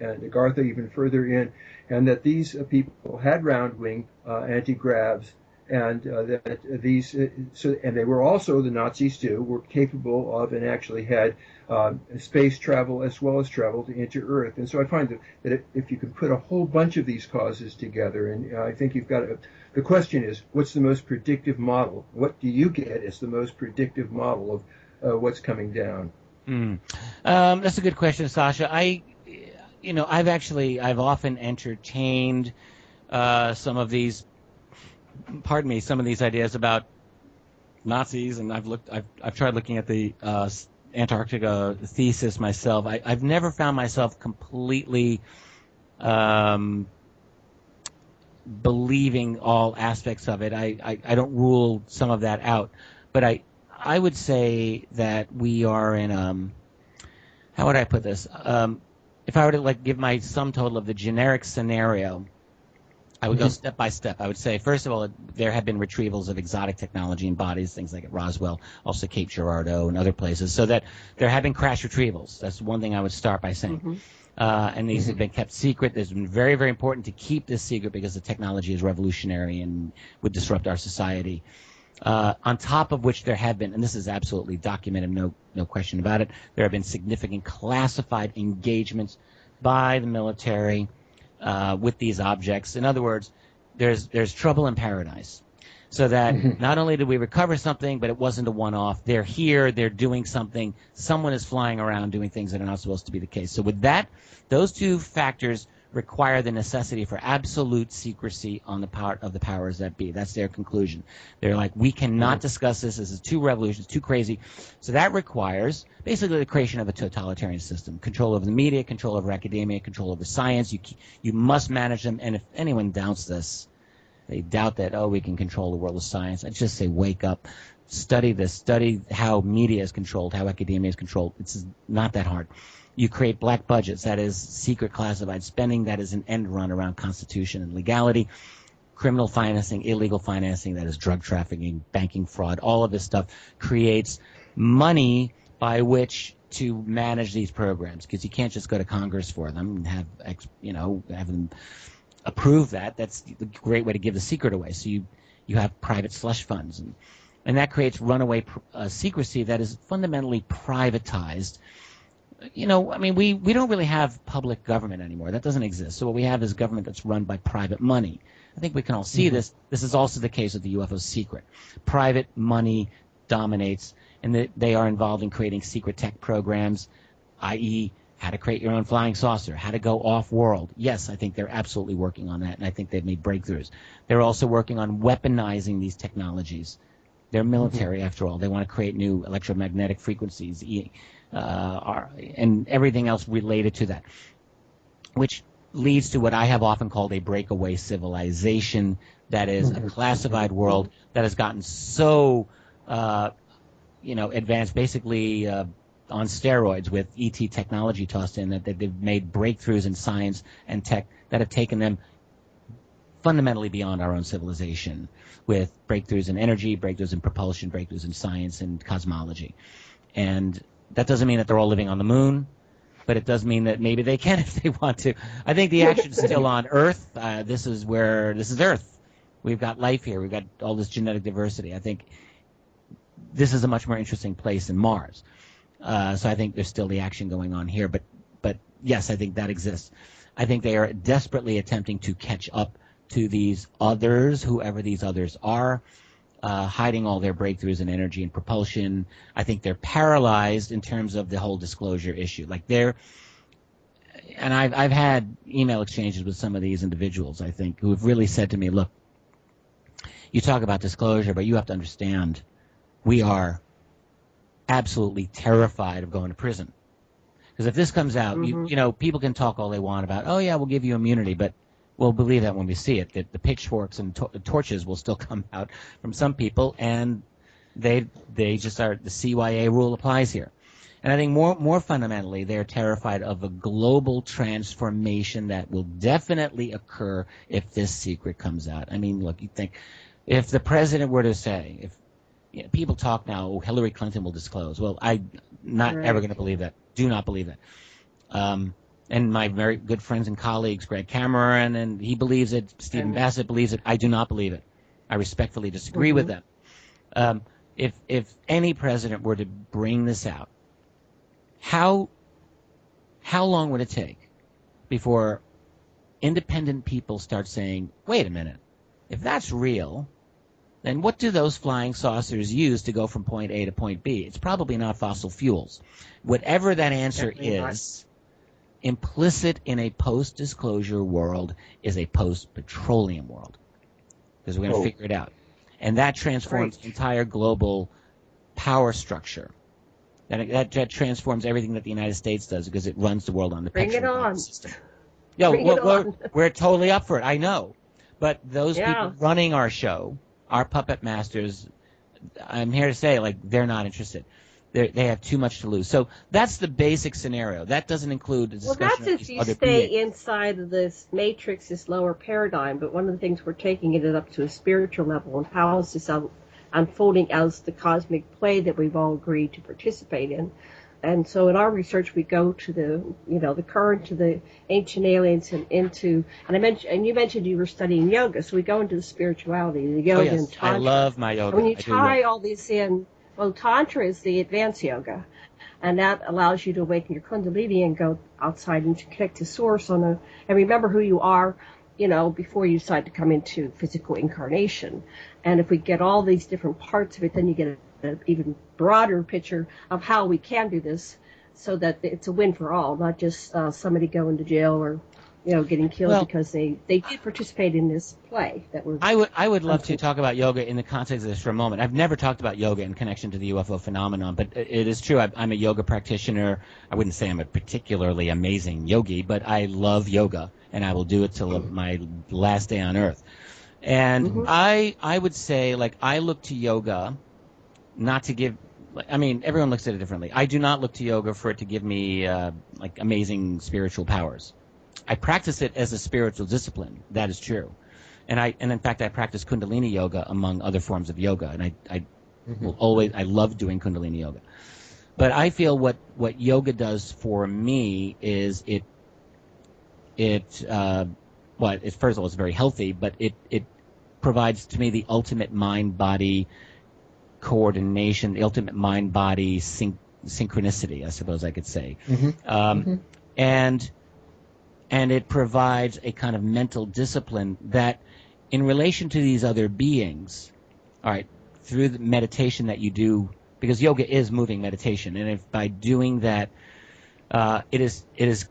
and Agartha even further in, and that these people had round-wing anti-gravs, and that these and they were also, the Nazis too, were capable of and actually had space travel as well as travel into Earth. And so I find that if you can put a whole bunch of these causes together, and I think you've got the question is, what's the most predictive model? What do you get as the most predictive model of what's coming down? That's a good question, Sasha. I've often entertained some of these ideas about Nazis, and I've tried looking at the Antarctica thesis myself. I've never found myself completely believing all aspects of it. I don't rule some of that out, but I would say that we are in how would I put this? If I were to give my sum total of the generic scenario, I would go step by step. I would say, first of all, there have been retrievals of exotic technology in bodies, things like at Roswell, also Cape Girardeau and other places, so that there have been crash retrievals. That's one thing I would start by saying. And these have been kept secret. It's been very, very important to keep this secret because the technology is revolutionary and would disrupt our society. On top of which there have been, and this is absolutely documented, no question about it, there have been significant classified engagements by the military with these objects. In other words, there's trouble in paradise. So that not only did we recover something, but it wasn't a one-off. They're here, they're doing something. Someone is flying around doing things that are not supposed to be the case. So with that, those two factors require the necessity for absolute secrecy on the part of the powers that be. That's their conclusion. They're like, we cannot discuss this. This is too revolutionary, too crazy. So that requires basically the creation of a totalitarian system. Control over the media, control over academia, control over science. You must manage them. And if anyone doubts this, they doubt that, we can control the world of science, I'd just say, wake up. Study this. Study how media is controlled, how academia is controlled. It's not that hard. You create black budgets, that is secret classified spending, that is an end run around constitution and legality, criminal financing, illegal financing, that is drug trafficking, banking fraud. All of this stuff creates money by which to manage these programs, because you can't just go to Congress for them and have them approve that. That's a great way to give the secret away. So you have private slush funds, and that creates runaway secrecy that is fundamentally privatized. We don't really have public government anymore. That doesn't exist. So what we have is government that's run by private money. I think we can all see this. This is also the case with the UFO secret. Private money dominates, and they are involved in creating secret tech programs, i.e., how to create your own flying saucer, how to go off-world. Yes, I think they're absolutely working on that, and I think they've made breakthroughs. They're also working on weaponizing these technologies. They're military, after all. They want to create new electromagnetic frequencies and everything else related to that, which leads to what I have often called a breakaway civilization, that is a classified world that has gotten so advanced, basically on steroids, with ET technology tossed in, that they've made breakthroughs in science and tech that have taken them fundamentally beyond our own civilization, with breakthroughs in energy, breakthroughs in propulsion, breakthroughs in science and cosmology. And that doesn't mean that they're all living on the moon, but it does mean that maybe they can if they want to. I think the action's still on Earth. This is Earth. We've got life here. We've got all this genetic diversity. I think this is a much more interesting place than Mars. So I think there's still the action going on here. But yes, I think that exists. I think they are desperately attempting to catch up to these others, whoever these others are, hiding all their breakthroughs in energy and propulsion. I think they're paralyzed in terms of the whole disclosure issue. And I've had email exchanges with some of these individuals, I think, who have really said to me, look, you talk about disclosure, but you have to understand, we are absolutely terrified of going to prison. Because if this comes out, people can talk all they want about, oh yeah, we'll give you immunity, but we'll believe that when we see it, that the pitchforks and torches will still come out from some people, and They just are, the CYA rule applies here. And I think more fundamentally, they're terrified of a global transformation that will definitely occur if this secret comes out. I mean, look, you think, if the president were to say, if people talk now, oh, Hillary Clinton will disclose. Well, I'm not ever going to believe that. Do not believe that. And my very good friends and colleagues, Greg Cameron, and he believes it. Stephen Bassett believes it. I do not believe it. I respectfully disagree with them. If any president were to bring this out, how long would it take before independent people start saying, wait a minute, if that's real, then what do those flying saucers use to go from point A to point B? It's probably not fossil fuels. Whatever that answer is, implicit in a post-disclosure world is a post-petroleum world, because we're going to figure it out. And that transforms the entire global power structure. That transforms everything that the United States does, because it runs the world on the petroleum system. We're totally up for it, I know. But those people running our show, our puppet masters, I'm here to say, like, they're not interested. They have too much to lose. So that's the basic scenario. That doesn't include the discussion of that's if you stay inside of this matrix, this lower paradigm. But one of the things we're taking it up to a spiritual level, and how is this unfolding as the cosmic play that we've all agreed to participate in. And so in our research, we go to the current, to the ancient aliens, and into, and you mentioned you were studying yoga, so we go into the spirituality, the yoga and Tantra. I love my yoga. And when you tie all these in, well, Tantra is the advanced yoga, and that allows you to awaken your Kundalini and go outside and to connect to Source and remember who you are, before you decide to come into physical incarnation. And if we get all these different parts of it, then you get an even broader picture of how we can do this, so that it's a win for all, not just somebody going to jail or getting killed because they did participate in this play that we're. I would love to talk about yoga in the context of this for a moment. I've never talked about yoga in connection to the UFO phenomenon, but it is true. I'm a yoga practitioner. I wouldn't say I'm a particularly amazing yogi, but I love yoga, and I will do it till my last day on Earth. And I would say, like, I look to yoga not to give. I mean, everyone looks at it differently. I do not look to yoga for it to give me like amazing spiritual powers. I practice it as a spiritual discipline. That is true, and in fact I practice Kundalini yoga among other forms of yoga, and I love doing Kundalini yoga. But I feel what yoga does for me is first of all, it's very healthy, but it provides to me the ultimate mind-body coordination, the ultimate mind-body synchronicity, I suppose I could say, and it provides a kind of mental discipline that, in relation to these other beings, all right, through the meditation that you do, because yoga is moving meditation, and if by doing that, it is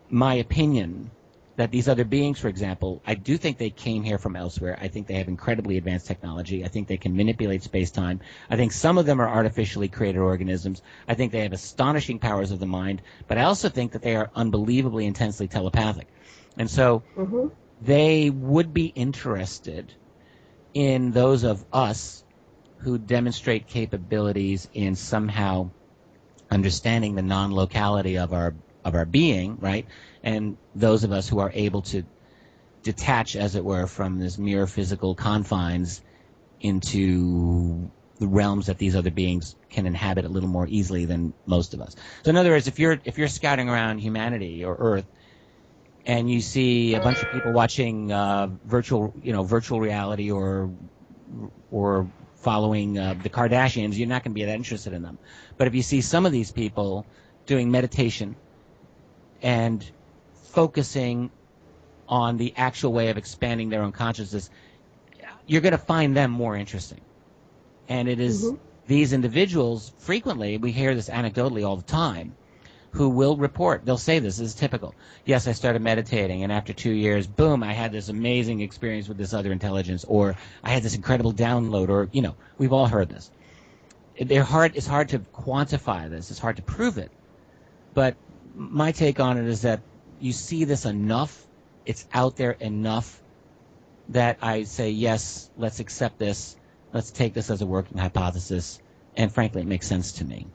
my opinion that these other beings, for example, I do think they came here from elsewhere. I think they have incredibly advanced technology. I think they can manipulate space-time. I think some of them are artificially created organisms. I think they have astonishing powers of the mind. But I also think that they are unbelievably intensely telepathic. And so they would be interested in those of us who demonstrate capabilities in somehow understanding the non-locality of our being, right? And those of us who are able to detach, as it were, from this mere physical confines into the realms that these other beings can inhabit a little more easily than most of us. So in other words, if you're scouting around humanity or Earth, and you see a bunch of people watching virtual reality or following the Kardashians, you're not going to be that interested in them. But if you see some of these people doing meditation and focusing on the actual way of expanding their own consciousness, you're going to find them more interesting. And it is these individuals, frequently, we hear this anecdotally all the time, who will report, they'll say this is typical. Yes, I started meditating, and after 2 years, boom, I had this amazing experience with this other intelligence, or I had this incredible download, or, we've all heard this. It's hard to quantify this. It's hard to prove it. But my take on it is that you see this enough, it's out there enough, that I say, yes, let's accept this. Let's take this as a working hypothesis, and frankly, it makes sense to me.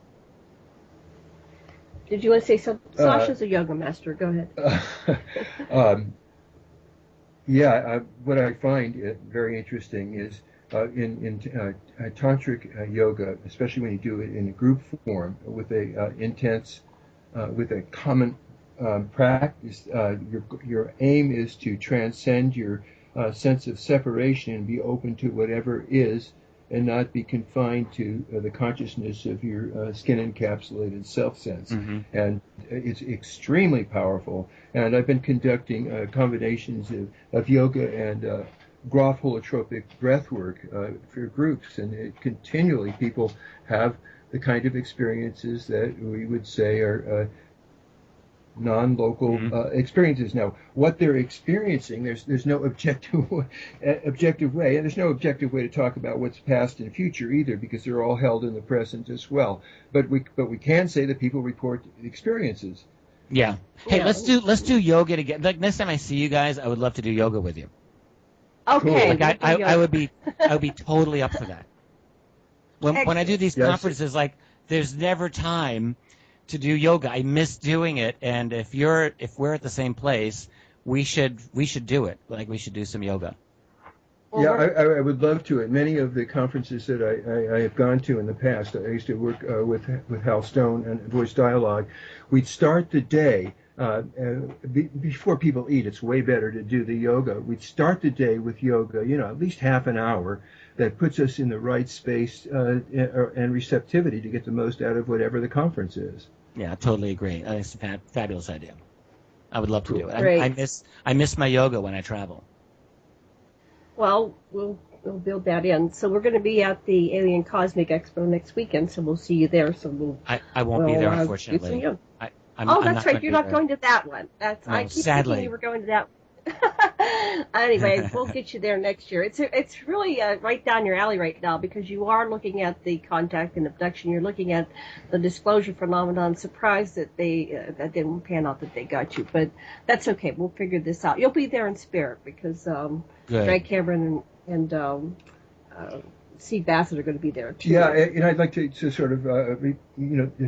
Did you want to say something? Sasha's a yoga master. Go ahead. What I find very interesting is in tantric yoga, especially when you do it in a group form with a intense, with a common practice, your aim is to transcend your sense of separation and be open to whatever is, and not be confined to the consciousness of your skin-encapsulated self-sense. Mm-hmm. And it's extremely powerful. And I've been conducting combinations of yoga and Groff holotropic breath work for groups, and continually people have the kind of experiences that we would say are non-local experiences. Now, what they're experiencing, there's no objective way, and there's no objective way to talk about what's past and future either, because they're all held in the present as well. But we can say that people report experiences. Yeah. Hey, let's do yoga together. Like, next time I see you guys, I would love to do yoga with you. Okay. Like I would be totally up for that. When I do these conferences, like, there's never time to do yoga. I miss doing it, and if we're at the same place, we should do it. Like, we should do some yoga. Yeah, I would love to. At many of the conferences that I have gone to in the past, I used to work with Hal Stone and Voice Dialogue. We'd start the day before people eat. It's way better to do the yoga. We'd start the day with yoga, at least half an hour. That puts us in the right space and receptivity to get the most out of whatever the conference is. Yeah, I totally agree. It's a fabulous idea. I would love to do it. Great. I miss my yoga when I travel. Well, we'll build that in. So we're going to be at the Alien Cosmic Expo next weekend, so we'll see you there. So I won't be there, unfortunately. That's right. You're not going to that one. I keep thinking you were going to that one. Anyway, we'll get you there next year. It's really right down your alley right now, because you are looking at the contact and abduction. You're looking at the disclosure phenomenon. Surprised that that didn't pan out, that they got you, but that's okay. We'll figure this out. You'll be there in spirit, because Greg Cameron and Steve Bassett are going to be there too. Yeah, and I'd like to sort of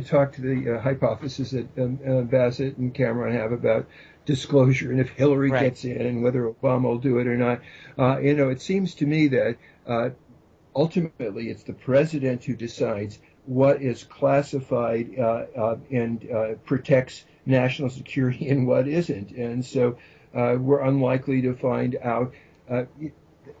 talk to the hypothesis that Bassett and Cameron have about disclosure, and if Hillary gets in, and whether Obama will do it or not. It seems to me that ultimately it's the president who decides what is classified and protects national security and what isn't. And so we're unlikely to find out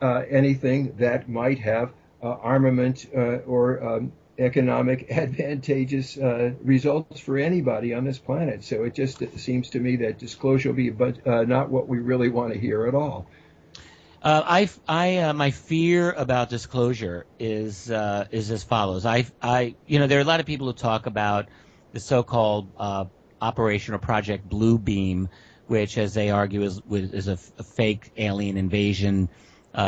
anything that might have armament or economic advantageous results for anybody on this planet. So it just seems to me that disclosure will be not what we really want to hear at all. My fear about disclosure is as follows. There are a lot of people who talk about the so-called Operation or Project Blue Beam, which, as they argue, is a fake alien invasion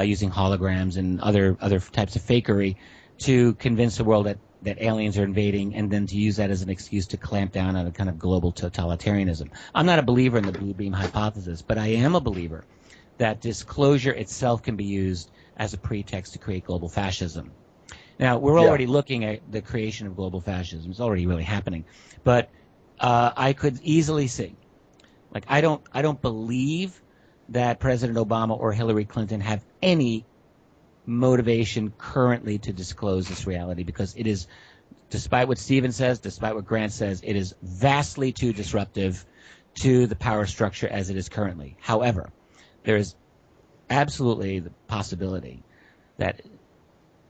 using holograms and other types of fakery to convince the world that aliens are invading, and then to use that as an excuse to clamp down on a kind of global totalitarianism. I'm not a believer in the blue beam hypothesis, but I am a believer that disclosure itself can be used as a pretext to create global fascism. Now, we're already looking at the creation of global fascism. It's already really happening. But I could easily see, like, I don't believe that President Obama or Hillary Clinton have any motivation currently to disclose this reality, because it is, despite what Stephen says, despite what Grant says, it is vastly too disruptive to the power structure as it is currently. However, there is absolutely the possibility that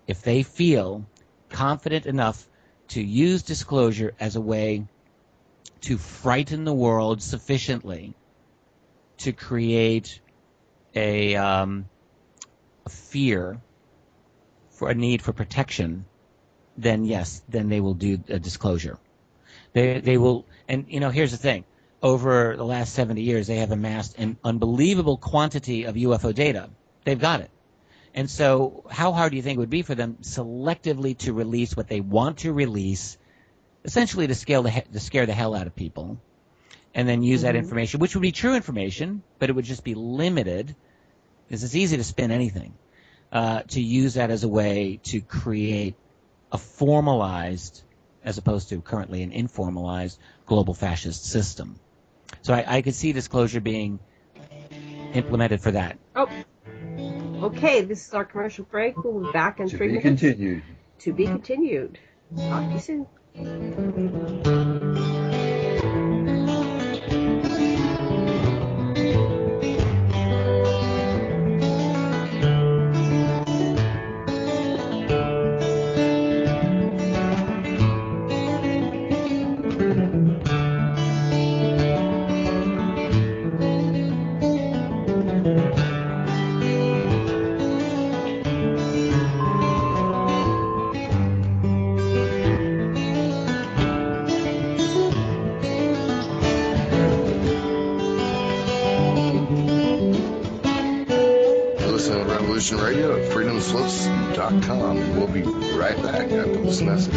if they feel confident enough to use disclosure as a way to frighten the world sufficiently to create a fear for a need for protection, then yes, then they will do a disclosure. They will, and here's the thing. Over the last 70 years, they have amassed an unbelievable quantity of UFO data. They've got it. And so how hard do you think it would be for them selectively to release what they want to release, essentially to scare the hell out of people, and then use that information, which would be true information, but it would just be limited, because it's easy to spin anything. to use that as a way to create a formalized, as opposed to currently an informalized, global fascist system. So I could see disclosure being implemented for that. Oh, okay. This is our commercial break. We'll be back in 3 minutes. Continued. To be continued. Talk to you soon. Radio at freedomslips.com. We'll be right back after this message.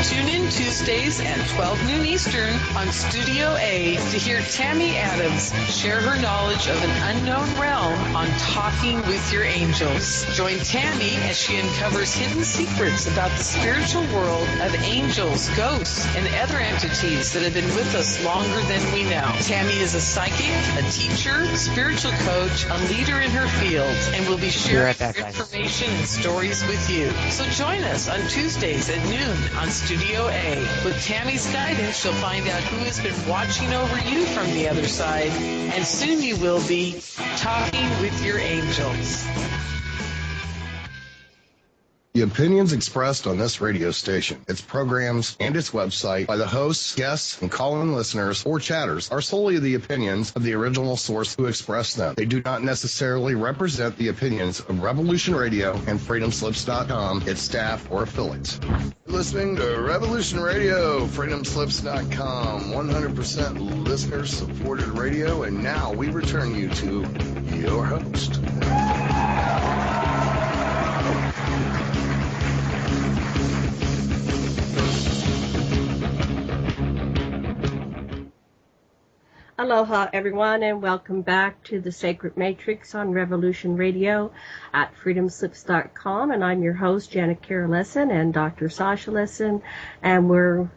Tune in Tuesdays at 12 noon Eastern on Studio A to hear Tammy Adams share her knowledge of an unknown realm on Talking with Your Angels. Join Tammy as she uncovers hidden secrets about the spiritual world of angels, ghosts, and other entities that have been with us longer than we know. Tammy is a psychic, a teacher, spiritual coach, a leader in her field, and will be sharing her information and stories with you. So join us on Tuesdays at noon on Studio A. With Tammy's guidance, you'll find out who has been watching over you from the other side, and soon you will be talking with your angels. The opinions expressed on this radio station, its programs, and its website by the hosts, guests, and call-in listeners or chatters are solely the opinions of the original source who expressed them. They do not necessarily represent the opinions of Revolution Radio and freedomslips.com, its staff, or affiliates. You're listening to Revolution Radio, freedomslips.com, 100% listener-supported radio, and now we return you to your host. Aloha, everyone, and welcome back to the Sacred Matrix on Revolution Radio at freedomslips.com. And I'm your host, Janet Kara Lesson, and Dr. Sasha Lesson, and we're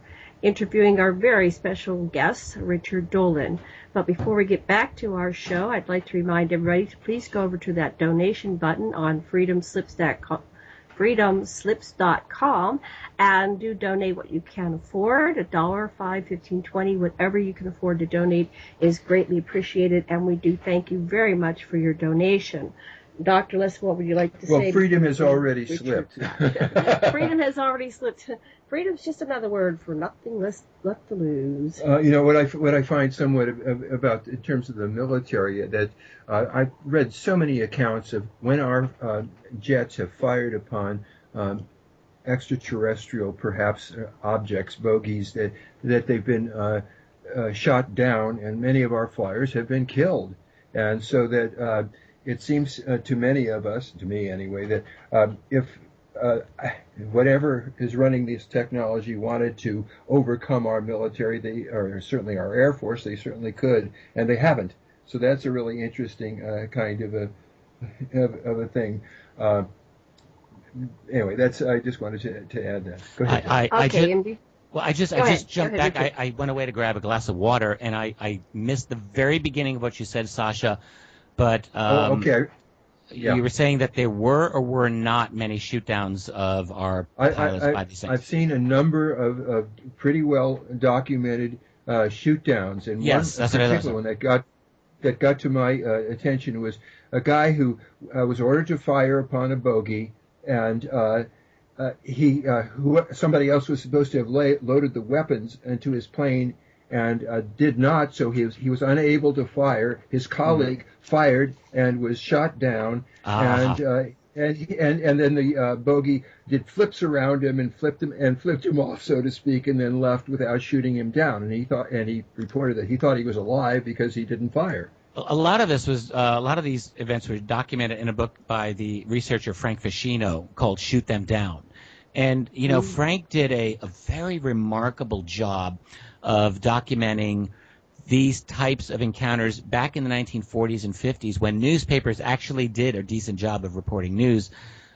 interviewing our very special guest, Richard-Dolan. But before we get back to our show, I'd like to remind everybody to please go over to that donation button on freedomslips.com and do donate what you can afford. $1, $5, $15, $20, whatever you can afford to donate is greatly appreciated, and we do thank you very much for your donation. Dr. Les, what would you like to say? Well, freedom has already slipped. Freedom has already slipped. Freedom's just another word for nothing left to lose. What I find somewhat about in terms of the military, that I've read so many accounts of when our jets have fired upon extraterrestrial, perhaps objects, bogies, that they've been shot down, and many of our flyers have been killed. And so that it seems to many of us, to me anyway, that if whatever is running this technology wanted to overcome our military, or certainly our Air Force, they certainly could, and they haven't. So that's a really interesting kind of a thing. Anyway, I just wanted to add that. Go ahead. I just jumped back. I went away to grab a glass of water, and I missed the very beginning of what you said, Sasha. But okay. Yeah. You were saying that there were or were not many shootdowns of our pilots by these things. I've seen a number of pretty well documented shootdowns, and yes, one particular one that got to my attention was a guy who was ordered to fire upon a bogey, and somebody else was supposed to have loaded the weapons into his plane and did not, so he was unable to fire. His colleague fired and was shot down, and then the bogey did flips around him and flipped him off, so to speak, and then left without shooting him down. And he reported that he thought he was alive because he didn't fire. A lot of these events were documented in a book by the researcher Frank Ficino called "Shoot Them Down," and Frank did a very remarkable job of documenting these types of encounters back in the 1940s and 50s, when newspapers actually did a decent job of reporting news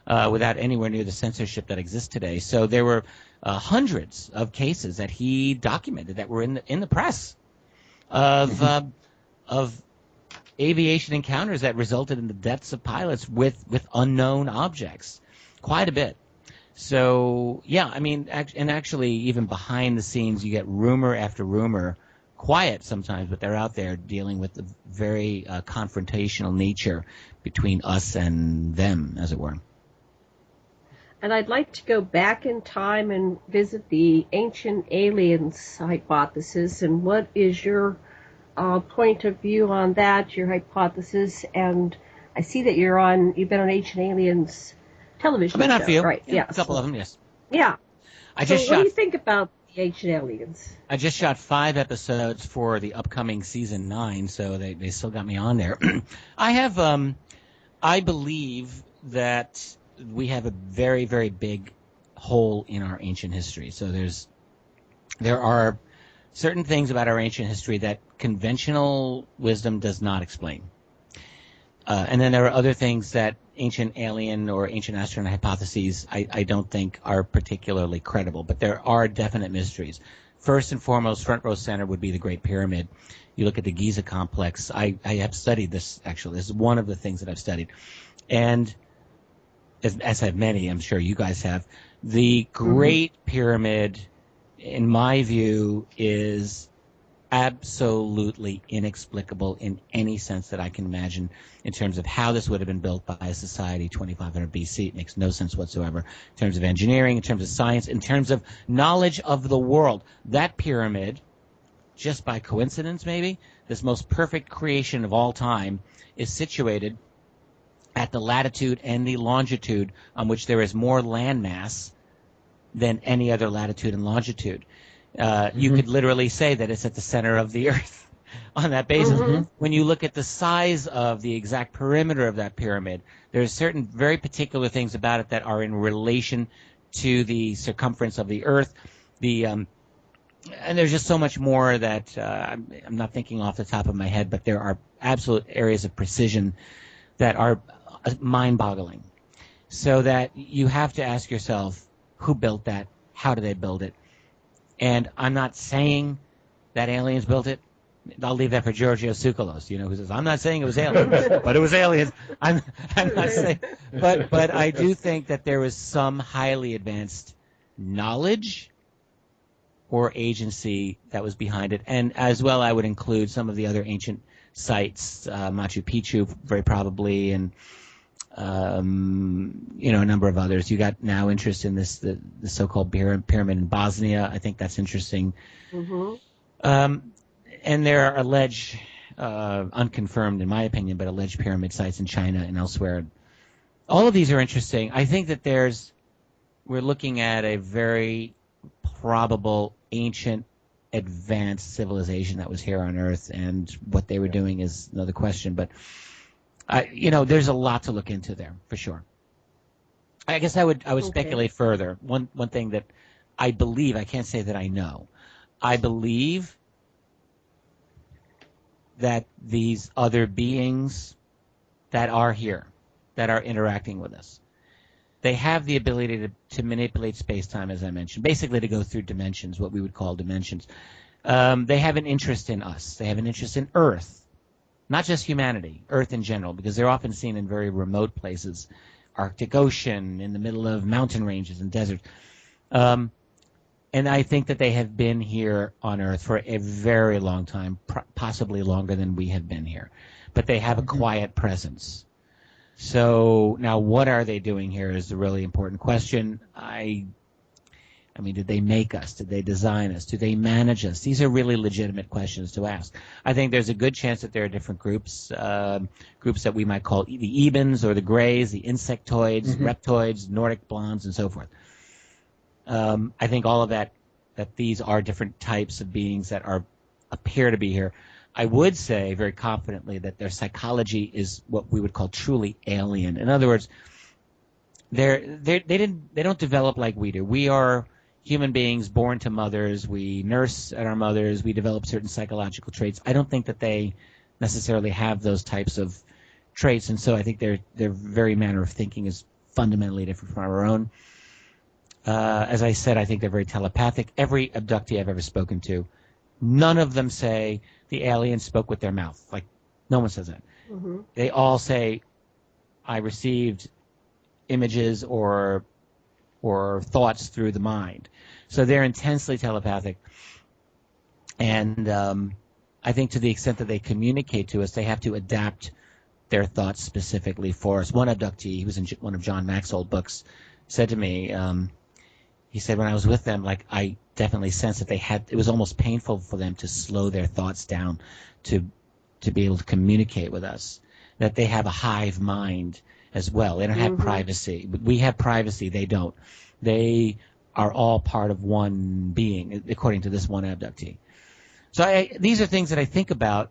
without anywhere near the censorship that exists today. So there were hundreds of cases that he documented that were in the press of aviation encounters that resulted in the deaths of pilots with unknown objects, quite a bit. So, yeah, I mean, and actually even behind the scenes, you get rumor after rumor, quiet sometimes, but they're out there dealing with the very confrontational nature between us and them, as it were. And I'd like to go back in time and visit the ancient aliens hypothesis. And what is your point of view on that, your hypothesis? And I see that you've been on Ancient Aliens television I've been on show, a few, right? Yeah, a couple of them, yes. Yeah. What do you think about the Ancient Aliens? I just shot 5 episodes for the upcoming season 9, so they still got me on there. I believe that we have a very, very big hole in our ancient history. So there are certain things about our ancient history that conventional wisdom does not explain. And then there are other things that ancient alien or ancient astronaut hypotheses I don't think are particularly credible, but there are definite mysteries. First and foremost, front row center would be the Great Pyramid. You look at the Giza complex. I have studied this, actually. This is one of the things that I've studied. And as have many, I'm sure you guys have, the Great Pyramid, in my view, is absolutely inexplicable in any sense that I can imagine in terms of how this would have been built by a society 2500 BC. It makes no sense whatsoever in terms of engineering, in terms of science, in terms of knowledge of the world. That pyramid, just by coincidence maybe, this most perfect creation of all time, is situated at the latitude and the longitude on which there is more landmass than any other latitude and longitude. You could literally say that it's at the center of the Earth on that basis. When you look at the size of the exact perimeter of that pyramid, there's certain very particular things about it that are in relation to the circumference of the Earth. And there's just so much more that I'm not thinking off the top of my head, but there are absolute areas of precision that are mind-boggling. So that you have to ask yourself, who built that? How did they build it? And I'm not saying that aliens built it. I'll leave that for Giorgio Tsoukalos, who says, I'm not saying it was aliens, but it was aliens. I'm not saying, but I do think that there was some highly advanced knowledge or agency that was behind it. And as well, I would include some of the other ancient sites, Machu Picchu, very probably, and a number of others. You got now interest in this, the so-called pyramid in Bosnia. I think that's interesting. And there are alleged, unconfirmed in my opinion, but alleged pyramid sites in China and elsewhere. All of these are interesting. I think that we're looking at a very probable ancient advanced civilization that was here on Earth, and what they were doing is another question. But there's a lot to look into there for sure. I guess I would speculate further. One thing that I believe, I can't say that I know, I believe that these other beings that are here, that are interacting with us, they have the ability to manipulate space-time, as I mentioned, basically to go through dimensions, what we would call dimensions. They have an interest in us. They have an interest in Earth, not just humanity, Earth in general, because they're often seen in very remote places, Arctic Ocean, in the middle of mountain ranges and deserts. And I think that they have been here on Earth for a very long time, possibly longer than we have been here. But they have a quiet presence. So now what are they doing here is the really important question. I mean, did they make us? Did they design us? Do they manage us? These are really legitimate questions to ask. I think there's a good chance that there are different groups that we might call the Ebens or the Greys, the insectoids, reptoids, Nordic blondes, and so forth. I think all of that these are different types of beings that appear to be here. I would say very confidently that their psychology is what we would call truly alien. In other words, they don't develop like we do. We are human beings born to mothers, we nurse at our mothers, we develop certain psychological traits. I don't think that they necessarily have those types of traits, and so I think their very manner of thinking is fundamentally different from our own. As I said, I think they're very telepathic. Every abductee I've ever spoken to, none of them say the aliens spoke with their mouth. Like, no one says that. Mm-hmm. They all say, I received images or thoughts through the mind. So they're intensely telepathic. And I think to the extent that they communicate to us, they have to adapt their thoughts specifically for us. One abductee, he was in one of John Mack's old books, said to me, he said, when I was with them, like, I definitely sensed that it was almost painful for them to slow their thoughts down to be able to communicate with us, that they have a hive mind as well. They don't have privacy. We have privacy. They don't. They are all part of one being, according to this one abductee. So these are things that I think about,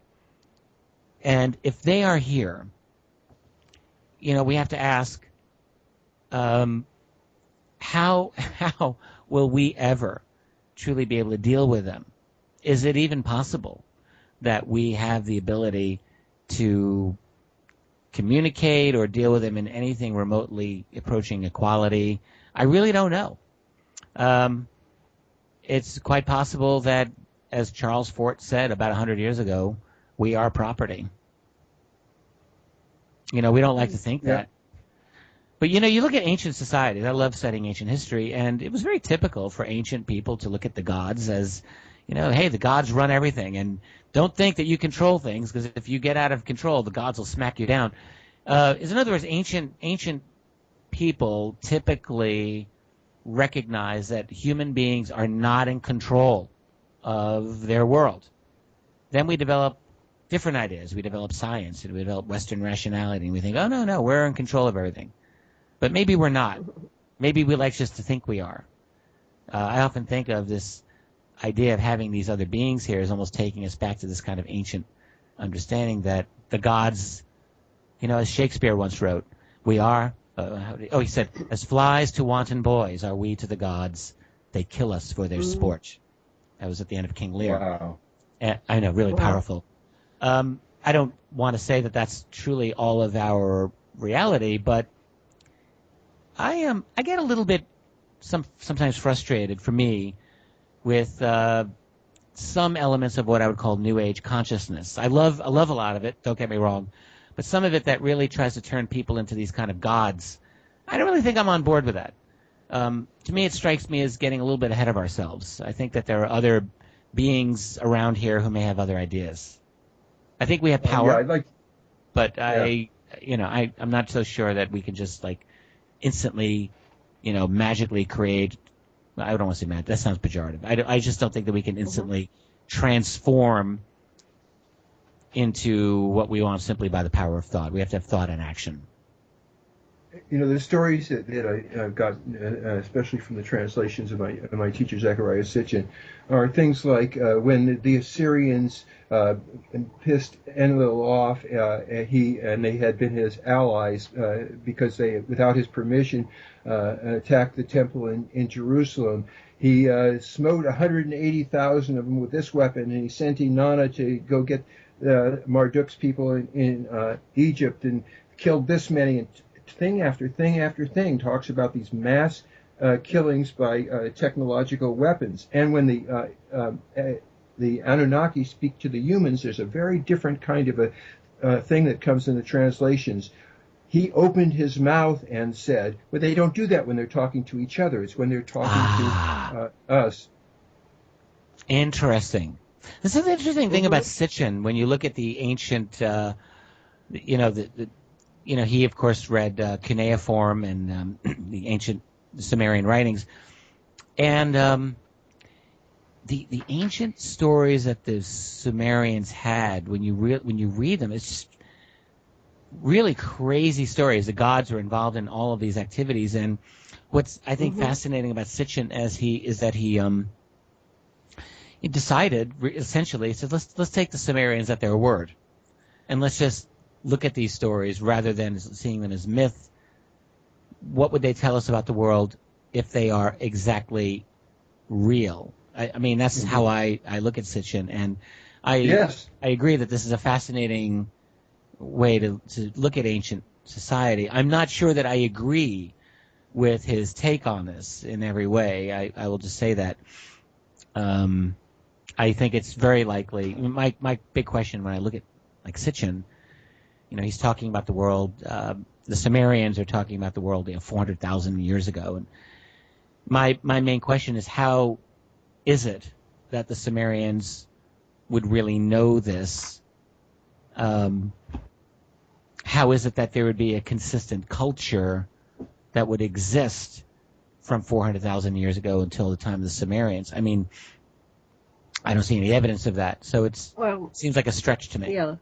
and if they are here, we have to ask, how will we ever truly be able to deal with them? Is it even possible that we have the ability to communicate or deal with them in anything remotely approaching equality? I really don't know. It's quite possible that, as Charles Fort said about 100 years ago, we are property. We don't like to think that. But, you look at ancient societies. I love studying ancient history, and it was very typical for ancient people to look at the gods as, hey, the gods run everything, and don't think that you control things, because if you get out of control, the gods will smack you down. In other words, ancient people typically recognize that human beings are not in control of their world. Then we develop different ideas. We develop science, and we develop Western rationality, and we think, oh, no, we're in control of everything. But maybe we're not. Maybe we like just to think we are. I often think of this idea of having these other beings here as almost taking us back to this kind of ancient understanding that the gods, as Shakespeare once wrote, we are, he said, as flies to wanton boys are we to the gods, they kill us for their sport. That was at the end of King Lear. Wow. I know, really powerful. I don't want to say that that's truly all of our reality, but I get a little bit sometimes frustrated, for me, with some elements of what I would call New Age consciousness. I love a lot of it, don't get me wrong, but some of it that really tries to turn people into these kind of gods, I don't really think I'm on board with that. To me, it strikes me as getting a little bit ahead of ourselves. I think that there are other beings around here who may have other ideas. I think we have power, but I'm not so sure that we can just instantly, magically create. I don't want to say magic. That sounds pejorative. I just don't think that we can instantly transform into what we want simply by the power of thought. We have to have thought and action. The stories that I've got, especially from the translations of my teacher Zechariah Sitchin, are things like when the Assyrians pissed Enlil off, and they had been his allies because they, without his permission, attacked the temple in Jerusalem. He smote 180,000 of them with this weapon, and he sent Inanna to go get Marduk's people in Egypt and killed this many. And thing after thing after thing talks about these mass killings by technological weapons. And when the Anunnaki speak to the humans, there's a very different kind of a thing that comes in the translations. He opened his mouth and said, well, they don't do that when they're talking to each other. It's when they're talking to us. Interesting. This is an interesting thing about Sitchin. When you look at the ancient, he, of course, read cuneiform and the ancient Sumerian writings. And the ancient stories that the Sumerians had, when you read them, it's just really crazy stories. The gods were involved in all of these activities. And what's, I think, fascinating about Sitchin is that he decided, essentially, he said, let's take the Sumerians at their word, and let's just look at these stories rather than seeing them as myth. What would they tell us about the world if they are exactly real. I mean, that's how I look at Sitchin, and I agree that this is a fascinating way to look at ancient society. I'm not sure that I agree with his take on this in every way. I will just say that. I think it's very likely. My big question when I look at like Sitchin, he's talking about the world. The Sumerians are talking about the world 400,000 years ago, and my main question is, how is it that the Sumerians would really know this? How is it that there would be a consistent culture that would exist from 400,000 years ago until the time of the Sumerians? I mean, I don't see any evidence of that, so it seems like a stretch to me. Yeah.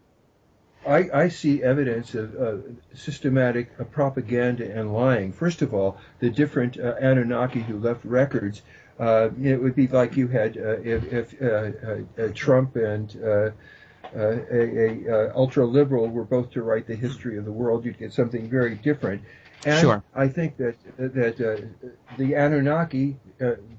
I see evidence of systematic propaganda and lying. First of all, the different Anunnaki who left records. It would be like you had if Trump and a ultra liberal were both to write the history of the world, you'd get something very different. And sure. I think that the Anunnaki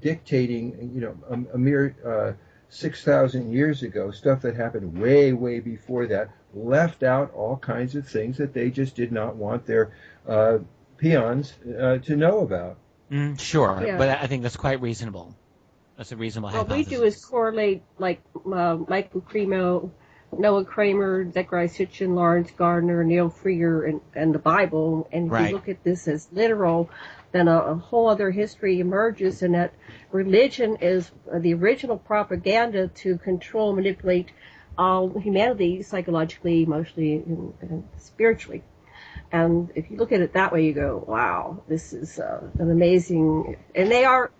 dictating, a mere 6,000 years ago, stuff that happened way, way before that, left out all kinds of things that they just did not want their peons to know about. Sure, Yeah. but I think that's quite reasonable. That's a reasonable hypothesis. What we do is correlate, like Michael Cremo, Noah Kramer, Zechariah Sitchin, Lawrence Gardner, Neil Freer, and the Bible. And if you look at this as literal, then a whole other history emerges, and that religion is the original propaganda to control, manipulate all humanity psychologically, emotionally, and spiritually. And if you look at it that way, you go, wow, this is an amazing, and they are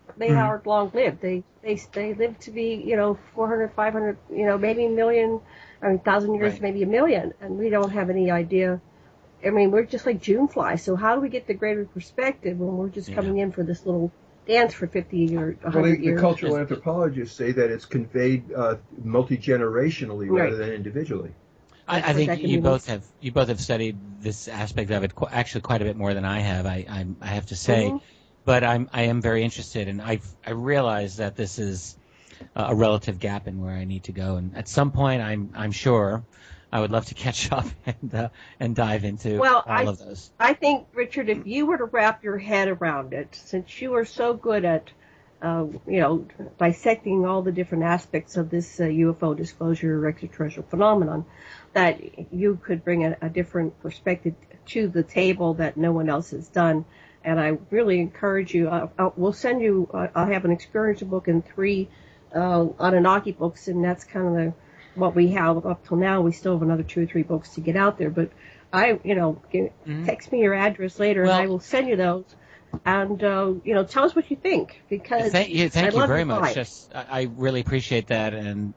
long lived. They live to be, 400, 500, maybe a million, 1,000 years, right. maybe a million, and we don't have any idea. I mean, we're just like June flies. So how do we get the greater perspective when we're just coming in for this little dance for 50 or 100 years? The cultural anthropologists say that it's conveyed multi-generationally rather than individually. I think you both have studied this aspect of it actually quite a bit more than I have. I have to say, but I am very interested, and I realize that this is a relative gap in where I need to go, and at some point I'm sure I would love to catch up and dive into all of those. I think, Richard, if you were to wrap your head around it, since you are so good at dissecting all the different aspects of this UFO disclosure extraterrestrial phenomenon, that you could bring a different perspective to the table that no one else has done. And I really encourage you, we'll send you, I'll have an experiential book and 3 Anunnaki books, and that's kind of what we have up till now. We still have another 2 or 3 books to get out there, but text me your address later, and I will send you those. And tell us what you think, because thank you very much. I really appreciate that, and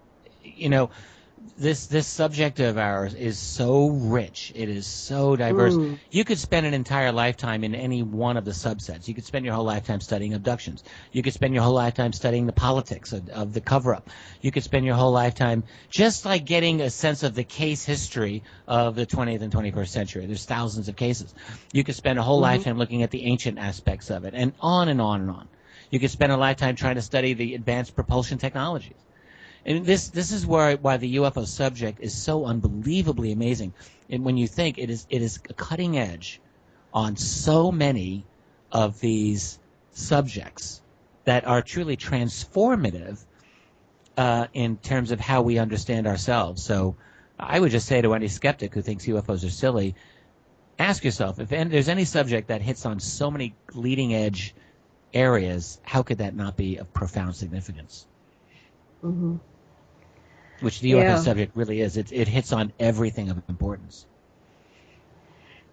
this subject of ours is so rich. It is so diverse. You could spend an entire lifetime in any one of the subsets. You could spend your whole lifetime studying abductions. You could spend your whole lifetime studying the politics of the cover-up. You could spend your whole lifetime just like getting a sense of the case history of the 20th and 21st century. There's thousands of cases. You could spend a whole lifetime looking at the ancient aspects of it, and on and on and on. You could spend a lifetime trying to study the advanced propulsion technologies. And this is why the UFO subject is so unbelievably amazing. And when you think it is a cutting edge on so many of these subjects that are truly transformative in terms of how we understand ourselves. So I would just say to any skeptic who thinks UFOs are silly, ask yourself, if there's any subject that hits on so many leading edge areas, how could that not be of profound significance? Mm-hmm. Which the UFO subject really is. It hits on everything of importance.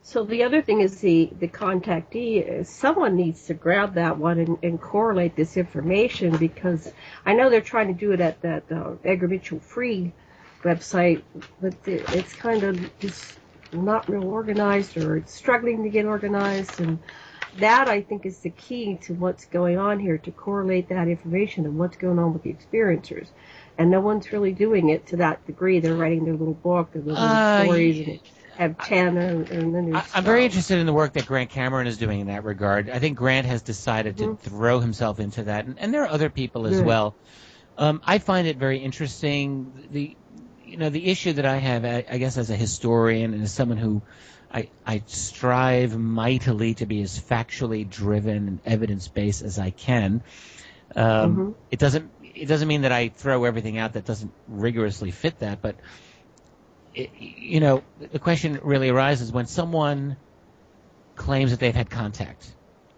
So the other thing is the contactee. Someone needs to grab that one and correlate this information, because I know they're trying to do it at that Edgar Mitchell Free website, but it's kind of just not real organized, or it's struggling to get organized, and that, I think, is the key to what's going on here, to correlate that information and what's going on with the experiencers. And no one's really doing it to that degree. They're writing their little book, their little stories. have China and the news. I'm very interested in the work that Grant Cameron is doing in that regard. I think Grant has decided to throw himself into that, and there are other people as well. I find it very interesting. The issue that I have, I guess, as a historian and as someone who I strive mightily to be as factually driven and evidence-based as I can. It doesn't mean that I throw everything out that doesn't rigorously fit that, but the question really arises when someone claims that they've had contact,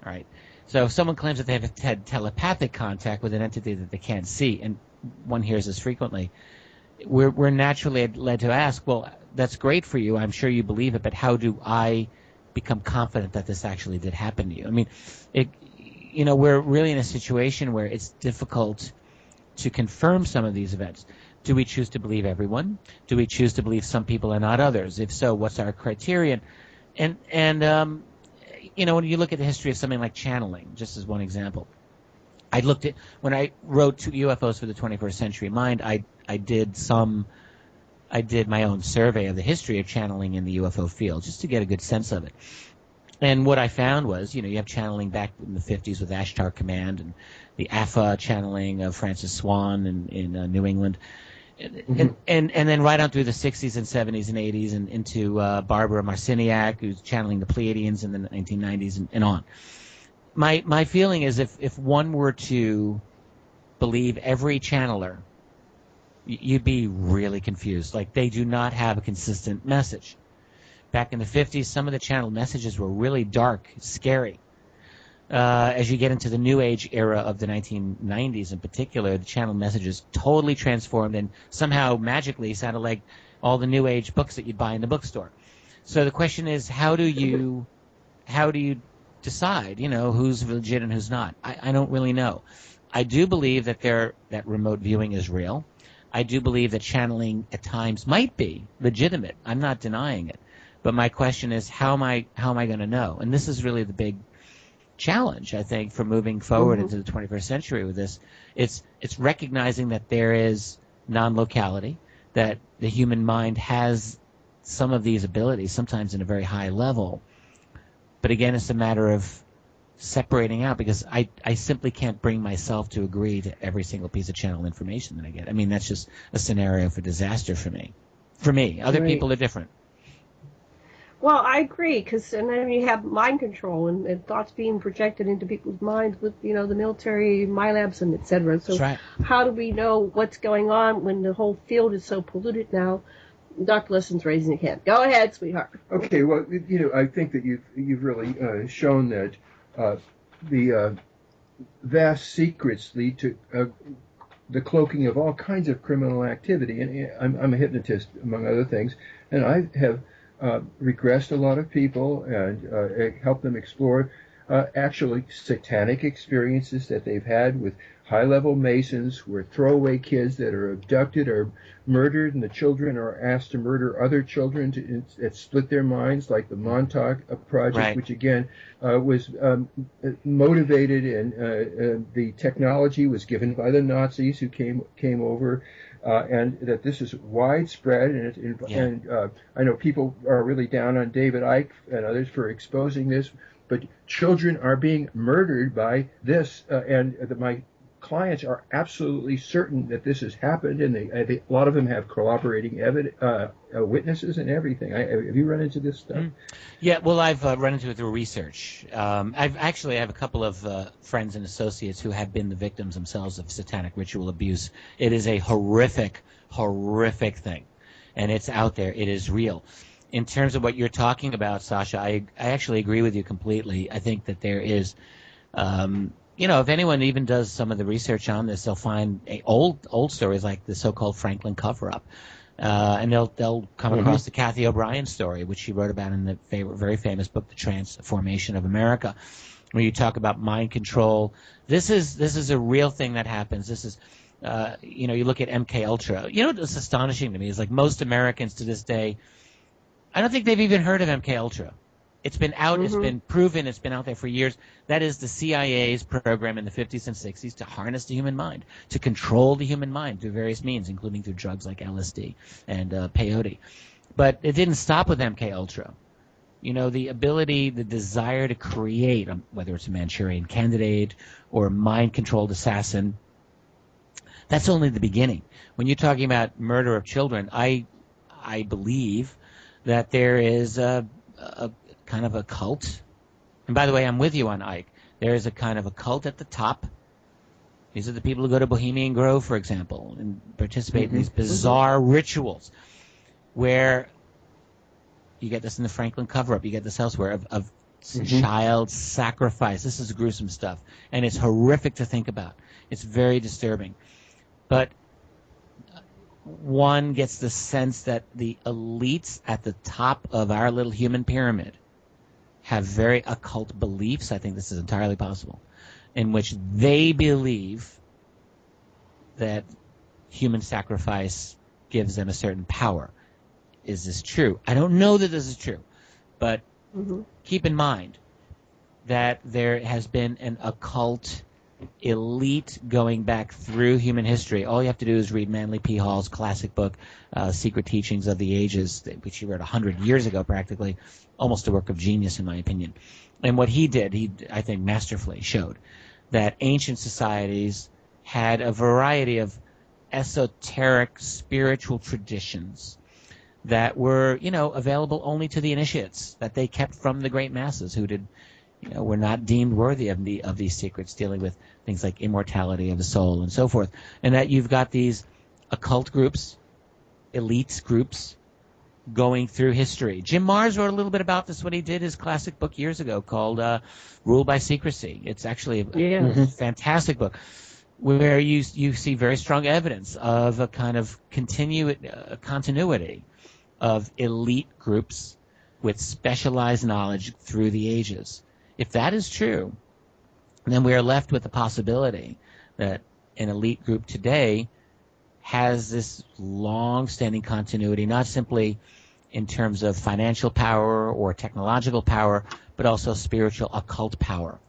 right? So if someone claims that they've had telepathic contact with an entity that they can't see, and one hears this frequently, we're naturally led to ask, well, that's great for you. I'm sure you believe it, but how do I become confident that this actually did happen to you? I mean, we're really in a situation where it's difficult to confirm some of these events. Do we choose to believe everyone? Do we choose to believe some people and not others? If so, what's our criterion? And when you look at the history of something like channeling, just as one example, when I wrote UFOs for the 21st Century Mind, I did my own survey of the history of channeling in the UFO field, just to get a good sense of it. And what I found was, you have channeling back in the 50s with Ashtar Command and the AFA channeling of Francis Swan in New England. And then right on through the 60s and 70s and 80s and into Barbara Marciniak, who's channeling the Pleiadians in the 1990s and on. My feeling is if one were to believe every channeler, you'd be really confused. Like, they do not have a consistent message. Back in the 50s, some of the channel messages were really dark, scary. As you get into the New Age era of the 1990s in particular, the channel messages totally transformed and somehow magically sounded like all the New Age books that you'd buy in the bookstore. So the question is, how do you decide, who's legit and who's not? I don't really know. I do believe that remote viewing is real. I do believe that channeling at times might be legitimate. I'm not denying it. But my question is, how am I going to know? And this is really the big challenge, I think, for moving forward into the 21st century with this. It's recognizing that there is non-locality, that the human mind has some of these abilities, sometimes in a very high level. But again, it's a matter of separating out, because I simply can't bring myself to agree to every single piece of channel information that I get. I mean, that's just a scenario for disaster for me. Other people are different. Well, I agree, because then you have mind control and thoughts being projected into people's minds with, the military, MyLabs, and et cetera. So right. How do we know what's going on when the whole field is so polluted now? Dr. Liston's raising a hand. Go ahead, sweetheart. Okay, well, I think that you've really shown that the vast secrets lead to the cloaking of all kinds of criminal activity. And I'm a hypnotist, among other things, and I have regressed a lot of people and helped them explore actually satanic experiences that they've had with high-level Masons, who are throwaway kids that are abducted or murdered, and the children are asked to murder other children that split their minds, like the Montauk Project, right. Which again was motivated, and the technology was given by the Nazis who came over. And that this is widespread, and I know people are really down on David Icke and others for exposing this, but children are being murdered by this, and my clients are absolutely certain that this has happened, and a lot of them have corroborating witnesses and everything. Have you run into this stuff? Yeah, well, I've run into it through research. I have a couple of friends and associates who have been the victims themselves of satanic ritual abuse. It is a horrific, horrific thing, and it's out there. It is real. In terms of what you're talking about, Sasha, I actually agree with you completely. I think that there is, if anyone even does some of the research on this, they'll find old stories like the so-called Franklin cover-up. And they'll come across the Kathy O'Brien story, which she wrote about in the very famous book, The Transformation of America, where you talk about mind control. This is a real thing that happens. This is, you look at MK Ultra. What's astonishing to me is, like, most Americans to this day, I don't think they've even heard of MK Ultra. It's been out, It's been proven, it's been out there for years. That is the CIA's program in the 50s and 60s to harness the human mind, to control the human mind through various means, including through drugs like LSD and peyote. But it didn't stop with MK Ultra. You know, the ability, the desire to create, whether it's a Manchurian candidate or a mind-controlled assassin, that's only the beginning. When you're talking about murder of children, I believe that there is a kind of a cult. And by the way, I'm with you on Ike. There is a kind of a cult at the top. These are the people who go to Bohemian Grove, for example, and participate in these bizarre rituals where you get this in the Franklin cover-up, you get this elsewhere, of child sacrifice. This is gruesome stuff, and it's horrific to think about. It's very disturbing. But one gets the sense that the elites at the top of our little human pyramid have very occult beliefs. I think this is entirely possible, in which they believe that human sacrifice gives them a certain power. Is this true? I don't know that this is true, but keep in mind that there has been an occult elite going back through human history. All you have to do is read Manly P. Hall's classic book, Secret Teachings of the Ages, which he wrote 100 years ago practically, almost a work of genius in my opinion. And what he did, he, I think, masterfully showed that ancient societies had a variety of esoteric spiritual traditions that were, you know, available only to the initiates, that they kept from the great masses who did, you know, were not deemed worthy of these secrets, dealing with things like immortality of the soul and so forth. And that you've got these occult groups, elites groups, going through history. Jim Marrs wrote a little bit about this when he did his classic book years ago called Ruled by Secrecy. It's actually a fantastic book where you see very strong evidence of a kind of continuity of elite groups with specialized knowledge through the ages. If that is true, then we are left with the possibility that an elite group today has this long-standing continuity, not simply in terms of financial power or technological power, but also spiritual occult power.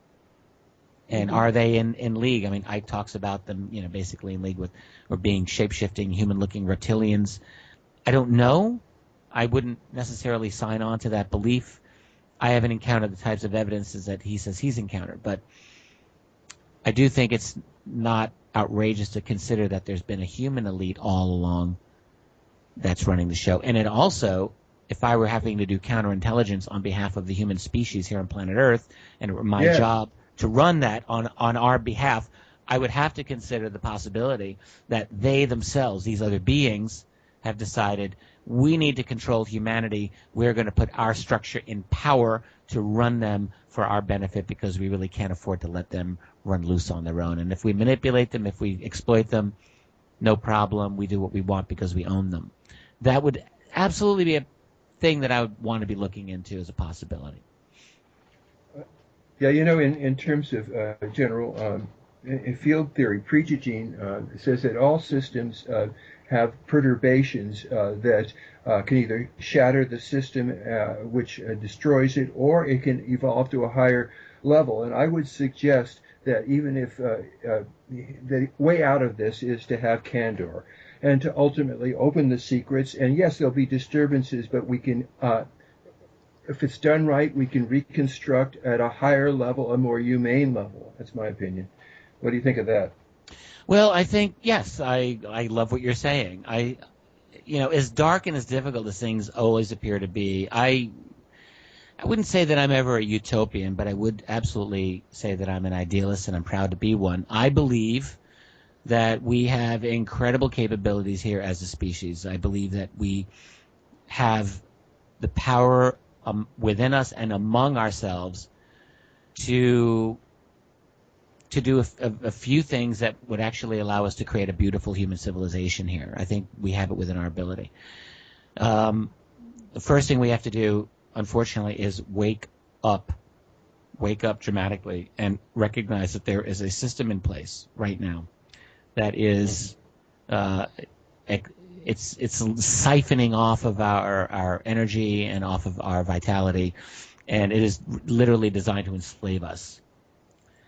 And are they in league? I mean, Ike talks about them, you know, basically in league with or being shape-shifting, human-looking reptilians. I don't know. I wouldn't necessarily sign on to that belief. I haven't encountered the types of evidences that he says he's encountered, but I do think it's not outrageous to consider that there's been a human elite all along that's running the show. And it also, if I were having to do counterintelligence on behalf of the human species here on planet Earth, and it were my job to run that on our behalf, I would have to consider the possibility that they themselves, these other beings, have decided we need to control humanity. We're going to put our structure in power to run them for our benefit because we really can't afford to let them run loose on their own. And if we manipulate them, if we exploit them, no problem. We do what we want because we own them. That would absolutely be a thing that I would want to be looking into as a possibility. Yeah, you know, in terms of general in field theory, Preachigene says that all systems have perturbations that can either shatter the system, which destroys it, or it can evolve to a higher level. And I would suggest that even if the way out of this is to have candor and to ultimately open the secrets. And yes, there'll be disturbances, but we can, if it's done right, we can reconstruct at a higher level, a more humane level. That's my opinion. What do you think of that? Well, I think, yes, I love what you're saying. You know, as dark and as difficult as things always appear to be, I wouldn't say that I'm ever a utopian, but I would absolutely say that I'm an idealist, and I'm proud to be one. I believe that we have incredible capabilities here as a species. I believe that we have the power within us and among ourselves to do a few things that would actually allow us to create a beautiful human civilization here. I think we have it within our ability. The first thing we have to do, unfortunately, is wake up dramatically and recognize that there is a system in place right now that is it's siphoning off of our energy and off of our vitality, and it is literally designed to enslave us.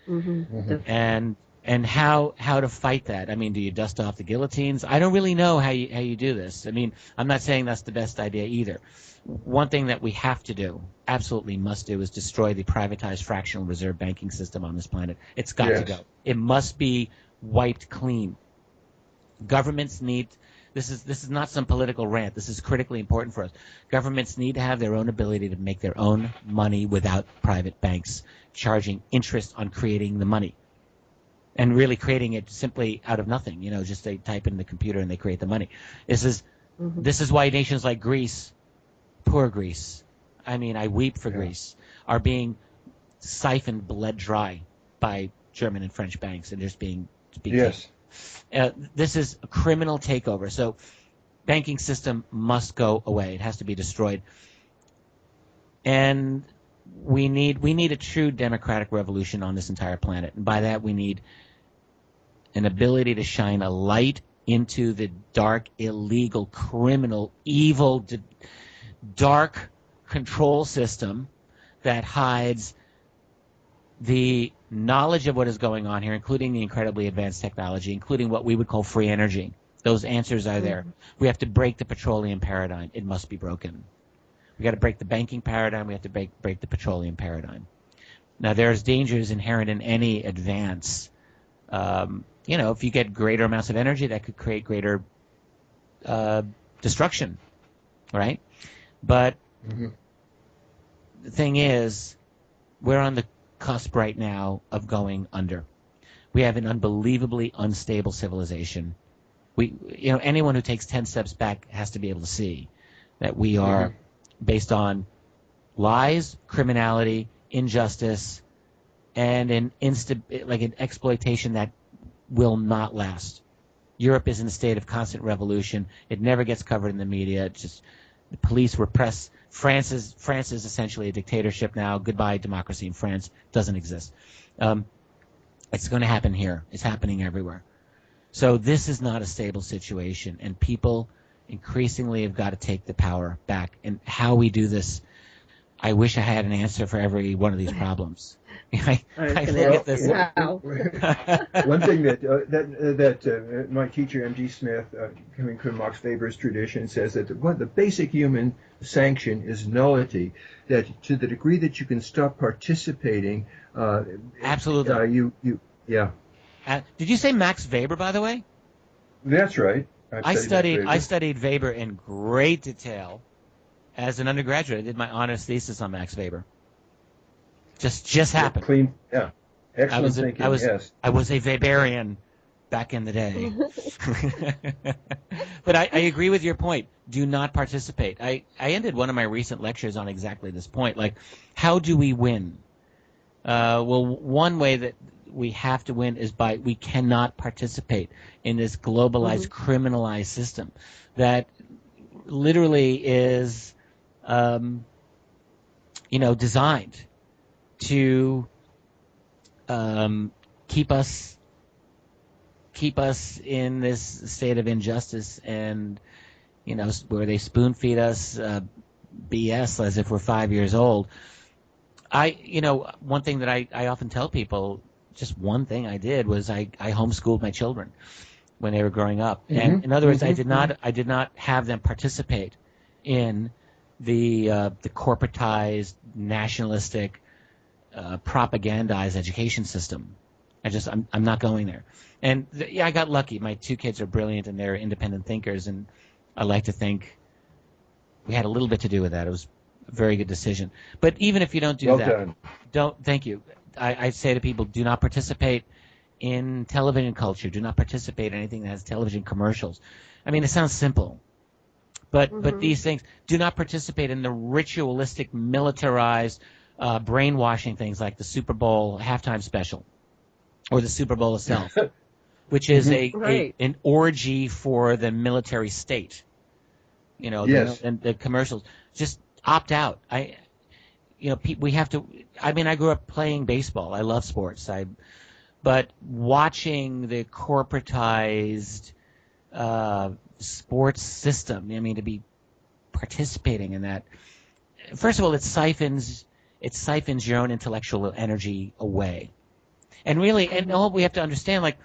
And And how to fight that? I mean, do you dust off the guillotines? I don't really know how you do this. I mean, I'm not saying that's the best idea either. One thing that we have to do, absolutely must do, is destroy the privatized fractional reserve banking system on this planet. It's got to go. It must be wiped clean. Governments need, this is not some political rant. This is critically important for us. Governments need to have their own ability to make their own money without private banks charging interest on creating the money. And really creating it simply out of nothing, just they type in the computer and they create the money. This is why nations like Greece, poor Greece, I mean, I weep for Greece, are being siphoned, bled dry by German and French banks, and just being yes. This is a criminal takeover. So, banking system must go away. It has to be destroyed. And we need a true democratic revolution on this entire planet, and by that we need an ability to shine a light into the dark, illegal, criminal, evil, dark control system that hides the knowledge of what is going on here, including the incredibly advanced technology, including what we would call free energy. Those answers are there. We have to break the petroleum paradigm. It must be broken. We got to break the banking paradigm. We have to break the petroleum paradigm. Now, there's dangers inherent in any advance. If you get greater amounts of energy, that could create greater destruction, right? But the thing is, we're on the cusp right now of going under. We have an unbelievably unstable civilization. Anyone who takes 10 steps back has to be able to see that we are based on lies, criminality, injustice, and an exploitation that will not last. Europe is in a state of constant revolution. It never gets covered in the media. It's just the police repress. France is essentially a dictatorship now. Goodbye democracy in France. Doesn't exist. It's going to happen here. It's happening everywhere. So this is not a stable situation, and people increasingly have got to take the power back. And how we do this, I wish I had an answer for every one of these problems. I look at this. Wow. One thing that my teacher, M.G. Smith, coming from Max Weber's tradition, says that the basic human sanction is nullity. That to the degree that you can stop participating, absolutely, yeah. Did you say Max Weber, by the way? That's right. I studied Weber in great detail as an undergraduate. I did my honors thesis on Max Weber. Just happened. Clean, yeah. Excellent thinking. I was a Weberian back in the day. But I agree with your point. Do not participate. I ended one of my recent lectures on exactly this point. Like, how do we win? Well, one way that we have to win is we cannot participate in this globalized, criminalized system that literally is, designed to keep us in this state of injustice, and where they spoon feed us BS as if we're 5 years old. One thing that I often tell people, just one thing I did was I homeschooled my children when they were growing up, and in other words, I did not have them participate in the corporatized, nationalistic, propagandized education system. I'm not going there. And I got lucky. My two kids are brilliant and they're independent thinkers, and I like to think we had a little bit to do with that. It was a very good decision. But even if you don't do thank you. I say to people, do not participate in television culture. Do not participate in anything that has television commercials. I mean, it sounds simple, but these things, do not participate in the ritualistic, militarized, brainwashing things like the Super Bowl halftime special or the Super Bowl itself, which is an orgy for the military state. And the commercials. Just opt out. We have to. I mean, I grew up playing baseball. I love sports. But watching the corporatized sports system, to be participating in that. First of all, it siphons your own intellectual energy away. And really, and all we have to understand, like,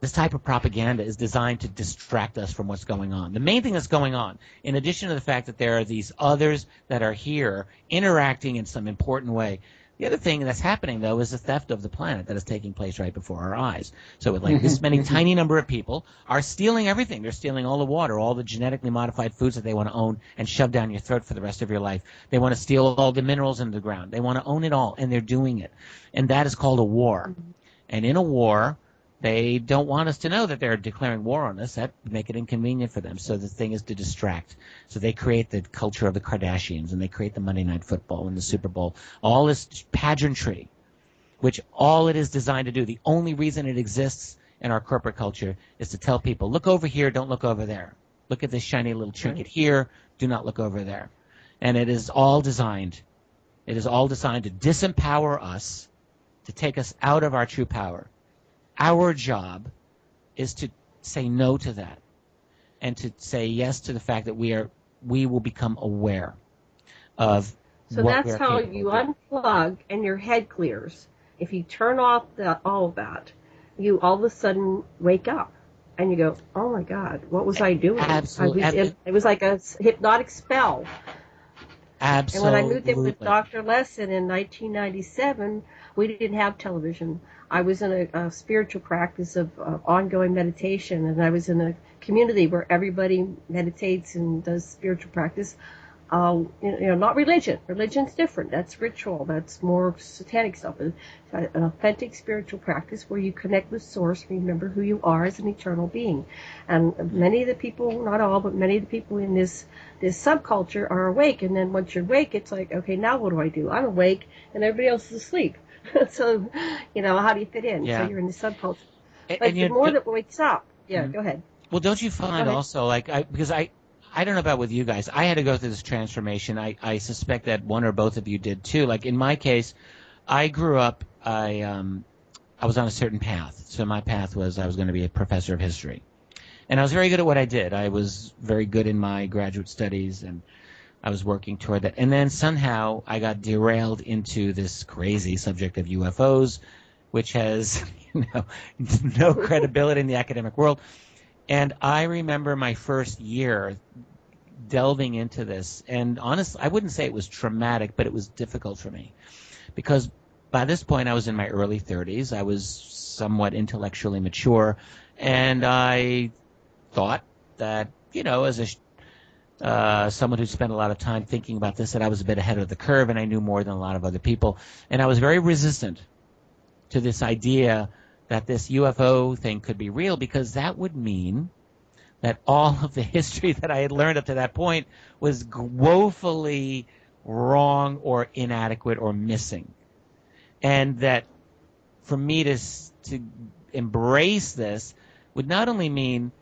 this type of propaganda is designed to distract us from what's going on. The main thing that's going on, in addition to the fact that there are these others that are here interacting in some important way, the other thing that's happening, though, is the theft of the planet that is taking place right before our eyes. So with like this many tiny number of people are stealing everything. They're stealing all the water, all the genetically modified foods that they want to own and shove down your throat for the rest of your life. They want to steal all the minerals in the ground. They want to own it all, and they're doing it. And that is called a war. And in a war, they don't want us to know that they're declaring war on us. That would make it inconvenient for them. So the thing is to distract. So they create the culture of the Kardashians, and they create the Monday Night Football and the Super Bowl. All this pageantry, which all it is designed to do. The only reason it exists in our corporate culture is to tell people, look over here, don't look over there. Look at this shiny little trinket here, do not look over there. And it is all designed. It is all designed to disempower us, to take us out of our true power. Our job is to say no to that and to say yes to the fact that we will become aware of so what that's how you unplug and your head clears. If you turn off all of that, you all of a sudden wake up and you go, oh my God, what was I doing? Absolutely. It was like a hypnotic spell. Absolutely. And when I moved in with Dr. Lesson in 1997, we didn't have television. I was in a spiritual practice of ongoing meditation, and I was in a community where everybody meditates and does spiritual practice. Not religion. Religion's different. That's ritual. That's more satanic stuff. It's an authentic spiritual practice where you connect with Source, remember who you are as an eternal being. And many of the people, not all, but many of the people in this subculture are awake. And then once you're awake, it's like, okay, now what do? I'm awake, and everybody else is asleep. So, how do you fit in? Yeah. So you're in the subculture. But And the more that wakes up, go ahead. Well, don't you find also, because I don't know about with you guys, I had to go through this transformation. I suspect that one or both of you did too. Like in my case, I grew up, I was on a certain path. So my path was I was going to be a professor of history. And I was very good at what I did. I was very good in my graduate studies, and I was working toward that. And then somehow I got derailed into this crazy subject of UFOs, which has no credibility in the academic world. And I remember my first year delving into this. And honestly, I wouldn't say it was traumatic, but it was difficult for me. Because by this point, I was in my early 30s. I was somewhat intellectually mature. And I thought that, as someone who spent a lot of time thinking about this, that I was a bit ahead of the curve and I knew more than a lot of other people. And I was very resistant to this idea that this UFO thing could be real, because that would mean that all of the history that I had learned up to that point was woefully wrong or inadequate or missing. And that for me to embrace this would not only mean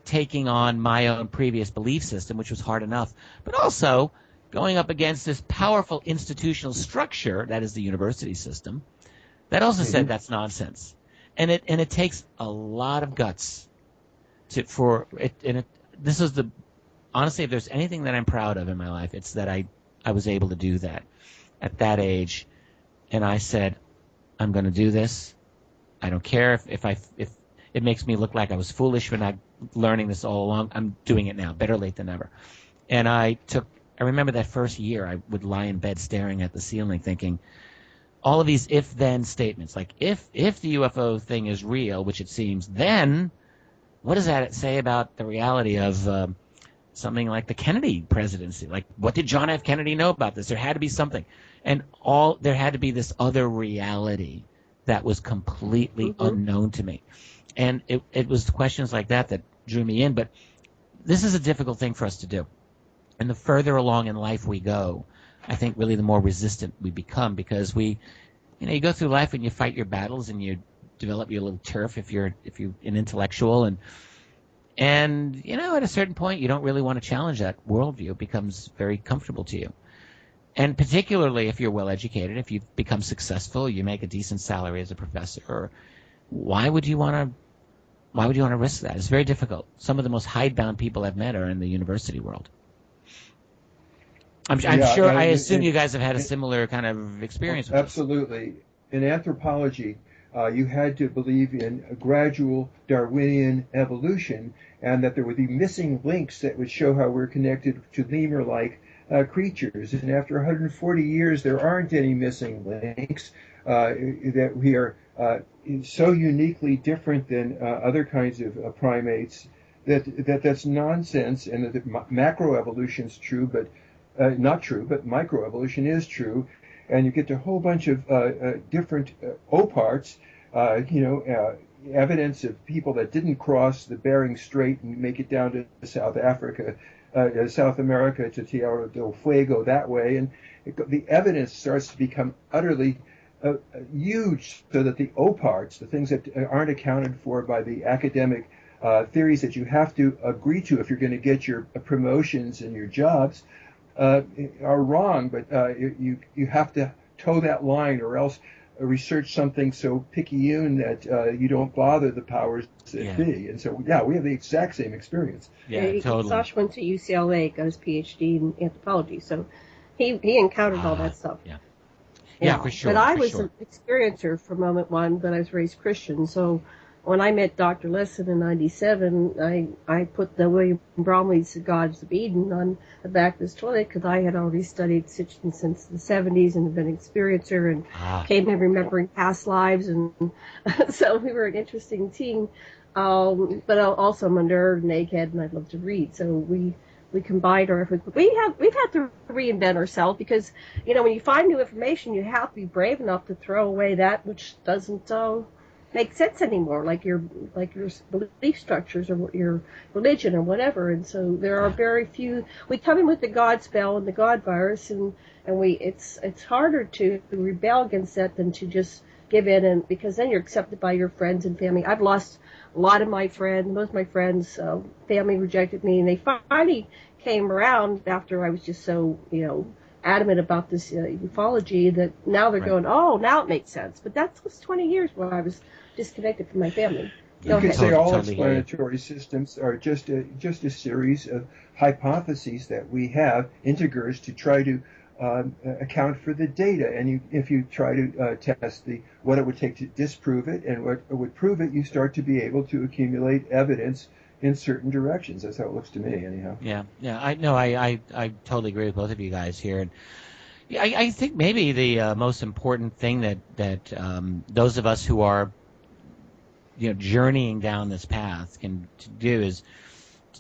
taking on my own previous belief system, which was hard enough, but also going up against this powerful institutional structure that is the university system that also said that's nonsense. And it takes a lot of guts this is honestly, if there's anything that I'm proud of in my life, it's that I was able to do that at that age. And I said, I'm going to do this. I don't care if it makes me look like I was foolish for not learning this all along. I'm doing it now. Better late than never. And I remember that first year I would lie in bed staring at the ceiling thinking all of these if-then statements. Like, if the UFO thing is real, which it seems, then what does that say about the reality of something like the Kennedy presidency? Like, what did John F. Kennedy know about this? There had to be something. And there had to be this other reality that was completely unknown to me. And it was questions like that drew me in. But this is a difficult thing for us to do. And the further along in life we go, I think really the more resistant we become, because you go through life and you fight your battles and you develop your little turf if you're an intellectual, and at a certain point you don't really want to challenge that worldview. It becomes very comfortable to you. And particularly if you're well educated, if you've become successful, you make a decent salary as a professor, why would you want to risk that? It's very difficult. Some of the most hidebound people I've met are in the university world. I'm sure. I assume you guys have had a similar kind of experience with absolutely. in anthropology, you had to believe in a gradual Darwinian evolution, and that there would be missing links that would show how we're connected to lemur-like creatures. And after 140 years, there aren't any missing links. That we are so uniquely different than other kinds of primates that's nonsense, and that macroevolution is true, but not true, but microevolution is true. And you get a whole bunch of different oparts, evidence of people that didn't cross the Bering Strait and make it down to South Africa, South America to Tierra del Fuego that way. And the evidence starts to become utterly huge, so that the oparts, the things that aren't accounted for by the academic theories that you have to agree to if you're going to get your promotions and your jobs, are wrong, but you have to toe that line, or else research something so picayune that you don't bother the powers that be. And so, we have the exact same experience. Yeah, totally. Sash went to UCLA, got his PhD in anthropology, so he encountered all that stuff. Yeah, for sure. But I was an experiencer from moment one, but I was raised Christian, so when I met Dr. Lesson in 97, I put the William Bromley's Gods of Eden on the back of his toilet, because I had already studied Sitchin since the 70s and had been an experiencer and came in remembering past lives, and so we were an interesting team. But also I'm a nerd and egghead, and I love to read, so we combined our, we've had to reinvent ourselves, because when you find new information, you have to be brave enough to throw away that which doesn't make sense anymore, like your belief structures or your religion or whatever. And so there are very few. We come in with the God spell and the God virus, and it's harder to rebel against that than to just give in, and because then you're accepted by your friends and family. I've lost a lot of my friends. Most of my friends' family rejected me, and they finally came around after I was just so adamant about this ufology, that now they're going, oh, now it makes sense. But that was 20 years where I was disconnected from my family. You could say all explanatory systems are just a series of hypotheses that we have, integers, to try to account for the data. And if you try to test what it would take to disprove it and what would prove it, you start to be able to accumulate evidence in certain directions. That's how it looks to me, anyhow. Yeah. I totally agree with both of you guys here. And I think maybe the most important thing that those of us who are journeying down this path can do is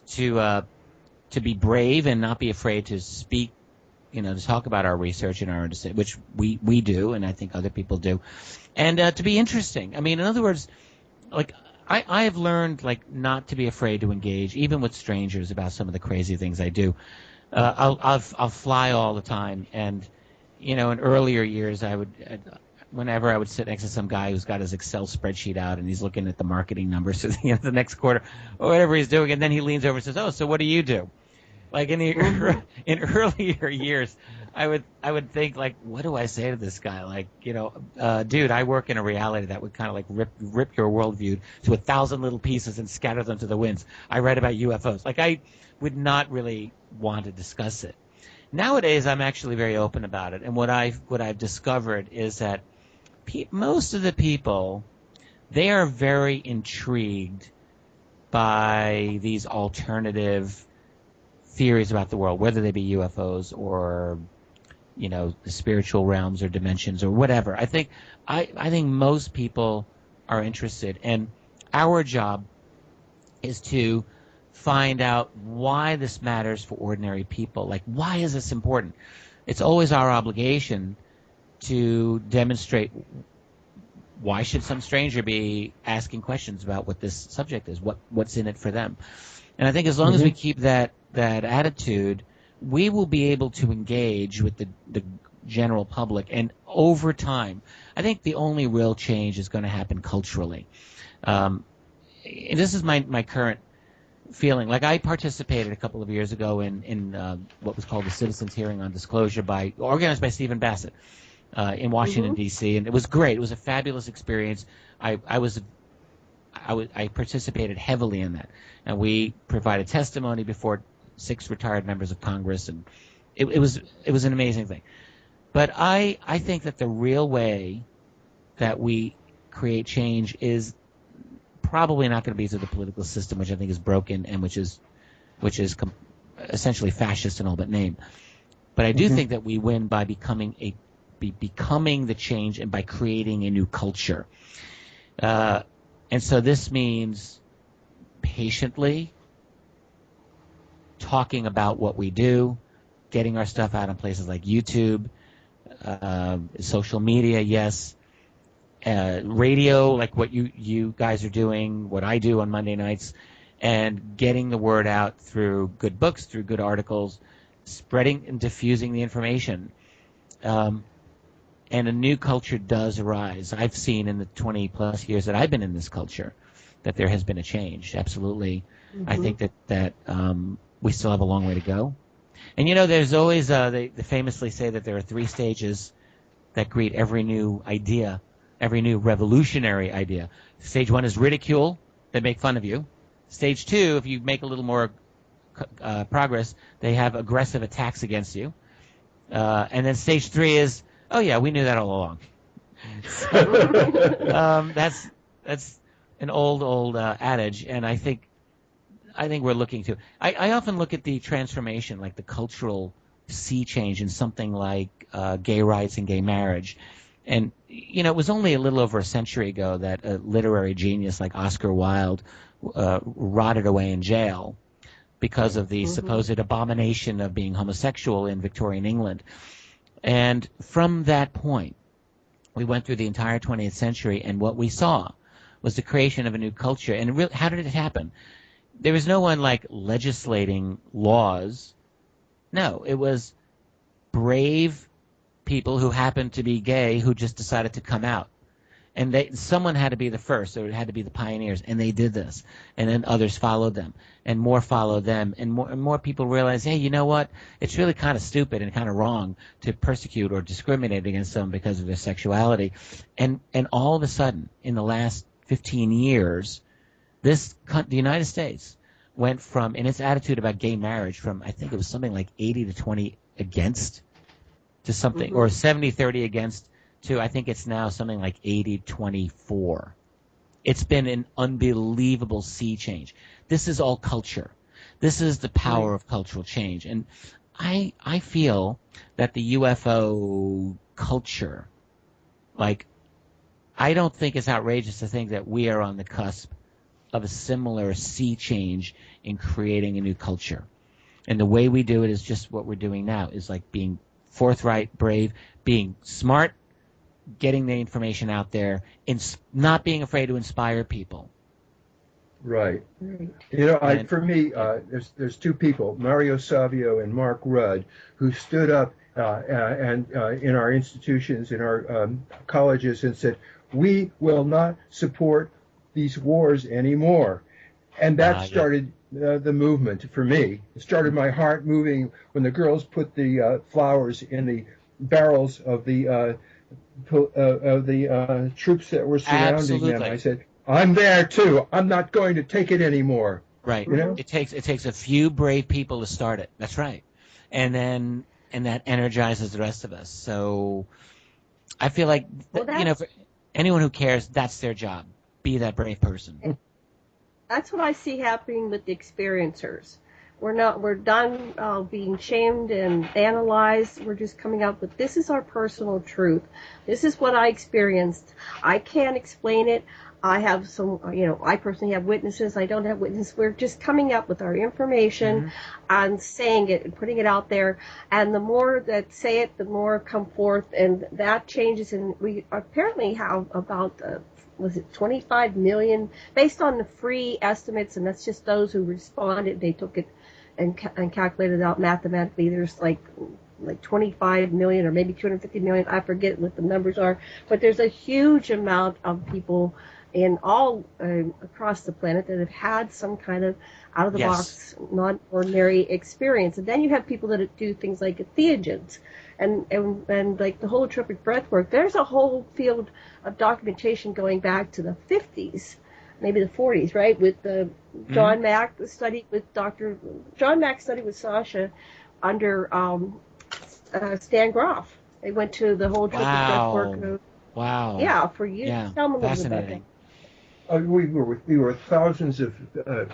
to be brave and not be afraid to speak, to talk about our research and our understanding, which we do, and I think other people do, and to be interesting. I mean, in other words, like I have learned not to be afraid to engage, even with strangers, about some of the crazy things I do. I'll fly all the time, and in earlier years whenever I would sit next to some guy who's got his Excel spreadsheet out and he's looking at the marketing numbers for the next quarter or whatever he's doing, and then he leans over and says, "Oh, so what do you do?" Like in earlier years, I would think, what do I say to this guy? Dude, I work in a reality that would kind of rip your worldview to 1,000 little pieces and scatter them to the winds. I read about UFOs. I would not really want to discuss it. Nowadays, I'm actually very open about it, and what I've discovered is that most of the people, they are very intrigued by these alternative theories about the world, whether they be UFOs or the spiritual realms or dimensions or whatever. I think most people are interested, and our job is to find out why this matters for ordinary people. Why is this important? It's always our obligation to demonstrate why should some stranger be asking questions about what this subject is, what's in it for them. And I think as long as we keep that attitude, we will be able to engage with the general public. And over time, I think the only real change is going to happen culturally. And this is my current feeling. I participated a couple of years ago in what was called the Citizens Hearing on Disclosure, organized by Stephen Bassett in Washington, D.C., and it was great. It was a fabulous experience. I participated heavily in that, and we provided testimony before 6 retired members of Congress, and it was an amazing thing. But I think that the real way that we create change is probably not going to be through the political system, which I think is broken and which is essentially fascist in all but name. But I do think that we win by becoming the change and by creating a new culture. And so this means patiently talking about what we do, getting our stuff out on places like YouTube, social media, yes, radio, like what you guys are doing, what I do on Monday nights, and getting the word out through good books, through good articles, spreading and diffusing the information. And a new culture does arise. I've seen in the 20-plus years that I've been in this culture that there has been a change, absolutely. I think that we still have a long way to go. And, there's always, they famously say that there are 3 stages that greet every new idea, every new revolutionary idea. Stage 1 is ridicule. They make fun of you. Stage 2, if you make a little more progress, they have aggressive attacks against you. And then stage 3 is, oh, yeah, we knew that all along. So, that's an old adage, and I think we're looking to. I often look at the transformation, like the cultural sea change in something like gay rights and gay marriage. And, it was only a little over a century ago that a literary genius like Oscar Wilde rotted away in jail because of the supposed abomination of being homosexual in Victorian England. And from that point, we went through the entire 20th century, and what we saw was the creation of a new culture. And how did it happen? There was no one like legislating laws. No, it was brave people who happened to be gay who just decided to come out. And someone had to be the first, or it had to be the pioneers, and they did this. And then others followed them, and more followed them, and more people realized, hey, you know what? It's really kind of stupid and kind of wrong to persecute or discriminate against someone because of their sexuality. And all of a sudden, in the last 15 years, the United States went from, in its attitude about gay marriage, from I think it was something like 80 to 20 against to something, or 70-30 against, to I think it's now something like 80-24. It's been an unbelievable sea change. This is all culture. This is the power of cultural change. And I feel that the UFO culture, like, I don't think it's outrageous to think that we are on the cusp of a similar sea change in creating a new culture. And the way we do it is just what we're doing now, is like being forthright, brave, being smart, getting the information out there, not being afraid to inspire people. Right. For me, there's 2 people, Mario Savio and Mark Rudd, who stood up and in our institutions, in our colleges, and said, we will not support these wars anymore. And that started the movement for me. It started my heart moving when the girls put the flowers in the barrels of the troops that were surrounding them. I said, I'm there too. I'm not going to take it anymore. Right. It takes a few brave people to start it. That's right. And that energizes the rest of us. So I feel like for anyone who cares, that's their job. Be that brave person. That's what I see happening with the experiencers. We're done being shamed and analyzed. We're just coming up with, this is our personal truth. This is what I experienced. I can't explain it. I have some, I personally have witnesses. I don't have witnesses. We're just coming up with our information and saying it and putting it out there. And the more that say it, the more come forth. And that changes. And we apparently have about, 25 million, based on the free estimates. And that's just those who responded. They took it and calculated out mathematically. There's like 25 million or maybe 250 million. I forget what the numbers are. But there's a huge amount of people in all across the planet that have had some kind of out-of-the-box, non-ordinary experience. And then you have people that do things like entheogens and like the holotropic breath work. There's a whole field of documentation going back to the 50s, maybe the 40s, right, with the John Mack study with John Mack study with Sasha under Stan Groff. They went to the holotropic breath work. Wow. Yeah, for you. Yeah. Tell me a little bit about Fascinating. We were thousands of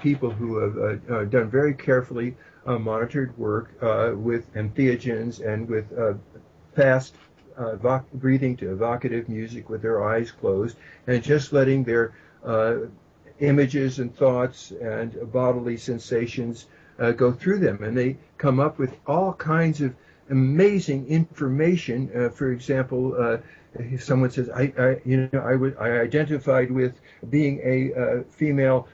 people who have done very carefully monitored work with entheogens and with fast breathing to evocative music with their eyes closed, and just letting their images and thoughts and bodily sensations go through them. And they come up with all kinds of amazing information. For example, if someone says, I identified with being a female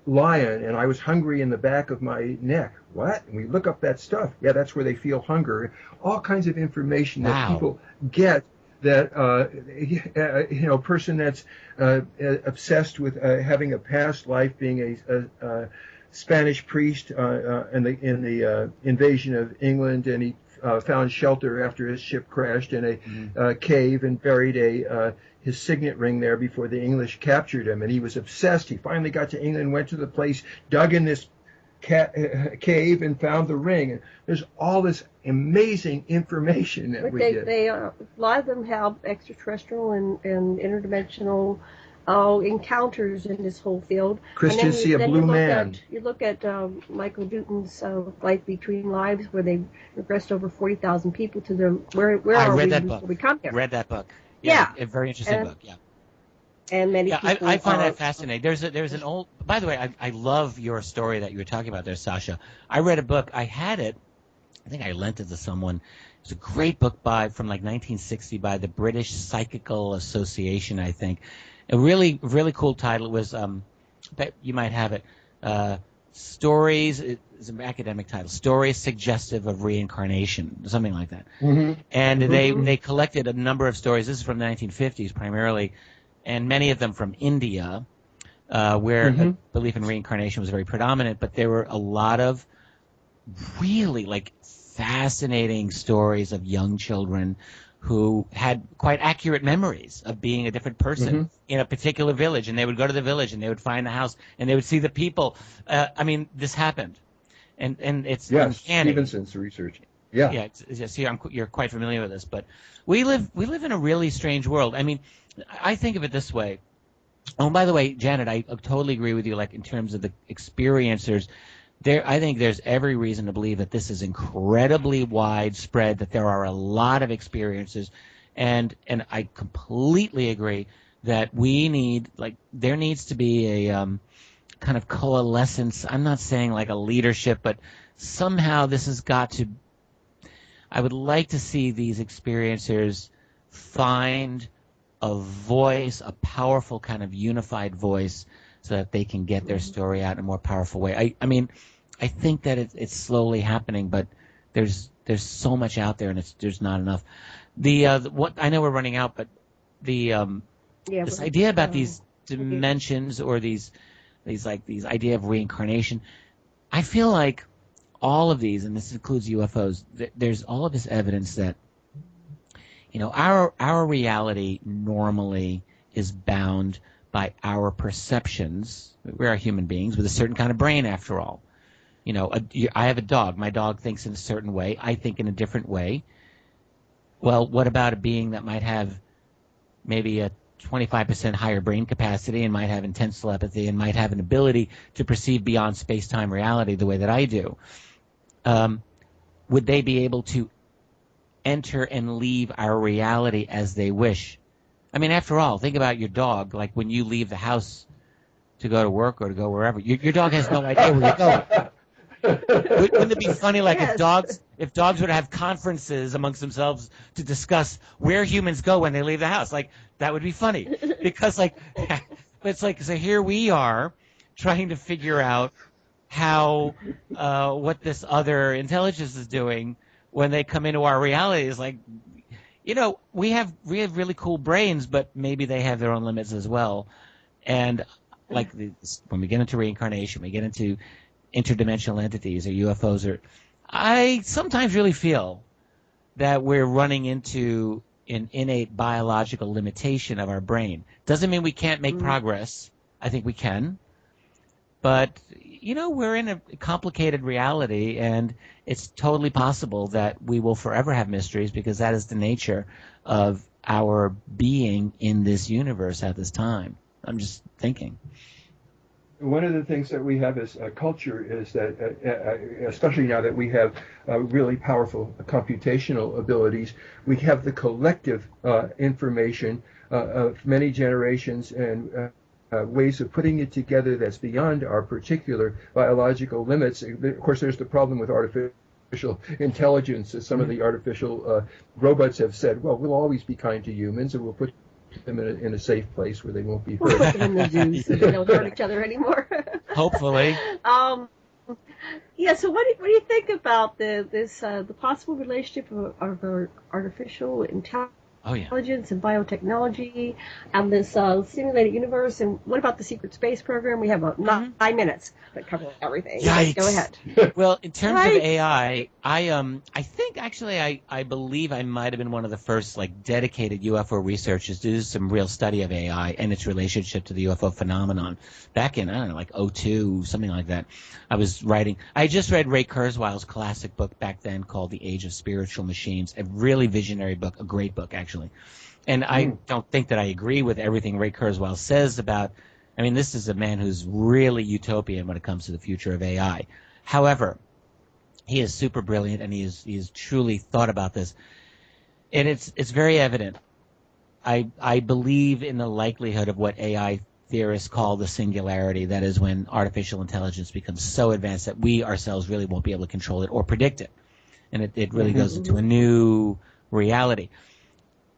lion, and I was hungry in the back of my neck. What? And we look up that stuff. Yeah, that's where they feel hunger. All kinds of information that people get. That a person that's obsessed with having a past life, being a Spanish priest in the invasion of England, and he found shelter after his ship crashed in a cave and buried his signet ring there before the English captured him. And he was obsessed. He finally got to England, went to the place, dug in this cave, and found the ring. And there's all this amazing information that we get. A lot of them have extraterrestrial and interdimensional encounters in this whole field. Christians see a blue man. You look at Michael Newton's Life Between Lives, where they regressed over 40,000 people to their where I are read we that before book. we come here? Read that book. Yeah. A very interesting book. Yeah. And many people. I find that fascinating. There's an old. By the way, I love your story that you were talking about there, Sasha. I read a book. I had it. I think I lent it to someone. It's a great book from like 1960 by the British Psychical Association, I think. A really, really cool title. It was, bet you might have it, Stories, it's an academic title, Stories Suggestive of Reincarnation, something like that. Mm-hmm. And they collected a number of stories. This is from the 1950s primarily, and many of them from India, where belief in reincarnation was very predominant, but there were a lot of really like fascinating stories of young children who had quite accurate memories of being a different person in a particular village, and they would go to the village and they would find the house and they would see the people. I mean, this happened, and it's uncanny. Stevenson's research. Yeah. You're quite familiar with this, but we live in a really strange world. I mean, I think of it this way. Oh, by the way, Janet, I totally agree with you. Like in terms of the experiencers. I think there's every reason to believe that this is incredibly widespread, that there are a lot of experiences, and I completely agree that there needs to be a kind of coalescence. I'm not saying like a leadership, but somehow this has got to, I would like to see these experiencers find a voice, a powerful kind of unified voice, so that they can get their story out in a more powerful way. I mean, I think that it's slowly happening, but there's so much out there, and there's not enough. What I know we're running out, but this idea about these dimensions or these idea of reincarnation, I feel like all of these, and this includes UFOs, there's all of this evidence that our reality normally is bound by our perceptions. We are human beings with a certain kind of brain, after all. I have a dog. My dog thinks in a certain way. I think in a different way. Well, what about a being that might have maybe a 25% higher brain capacity and might have intense telepathy and might have an ability to perceive beyond space-time reality the way that I do? Would they be able to enter and leave our reality as they wish? I mean, after all, think about your dog. Like when you leave the house to go to work or to go wherever, your dog has no idea where you're going. Wouldn't it be funny, like if dogs would have conferences amongst themselves to discuss where humans go when they leave the house? Like that would be funny, because it's like so here we are trying to figure out how what this other intelligence is doing when they come into our reality. Is like, we have really cool brains, but maybe they have their own limits as well. And like when we get into reincarnation, we get into interdimensional entities or UFOs, I sometimes really feel that we're running into an innate biological limitation of our brain. Doesn't mean we can't make progress. I think we can. But, we're in a complicated reality, and it's totally possible that we will forever have mysteries, because that is the nature of our being in this universe at this time. I'm just thinking. One of the things that we have as a culture is that, especially now that we have really powerful computational abilities, we have the collective information of many generations and ways of putting it together that's beyond our particular biological limits. Of course, there's the problem with artificial intelligence. Some of the artificial robots have said, well, we'll always be kind to humans, and we'll put them in a safe place where they won't be hurt. We'll put them in the zoo so they don't hurt each other anymore. Hopefully. Yeah. So what do you think about the possible relationship of artificial intelligence and biotechnology and this simulated universe? And what about the secret space program? We have about 9 minutes that cover everything. Yikes. Go ahead. Well, in terms of AI, I think actually I believe I might have been one of the first dedicated UFO researchers to do some real study of AI and its relationship to the UFO phenomenon back in, I don't know, 2002, something like that. I just read Ray Kurzweil's classic book back then called The Age of Spiritual Machines, a really visionary book, a great book actually. And I don't think that I agree with everything Ray Kurzweil says about, this is a man who's really utopian when it comes to the future of AI. However, he is super brilliant, and he is truly thought about this. And it's very evident. I believe in the likelihood of what AI theorists call the singularity. That is when artificial intelligence becomes so advanced that we ourselves really won't be able to control it or predict it. And it really goes into a new reality.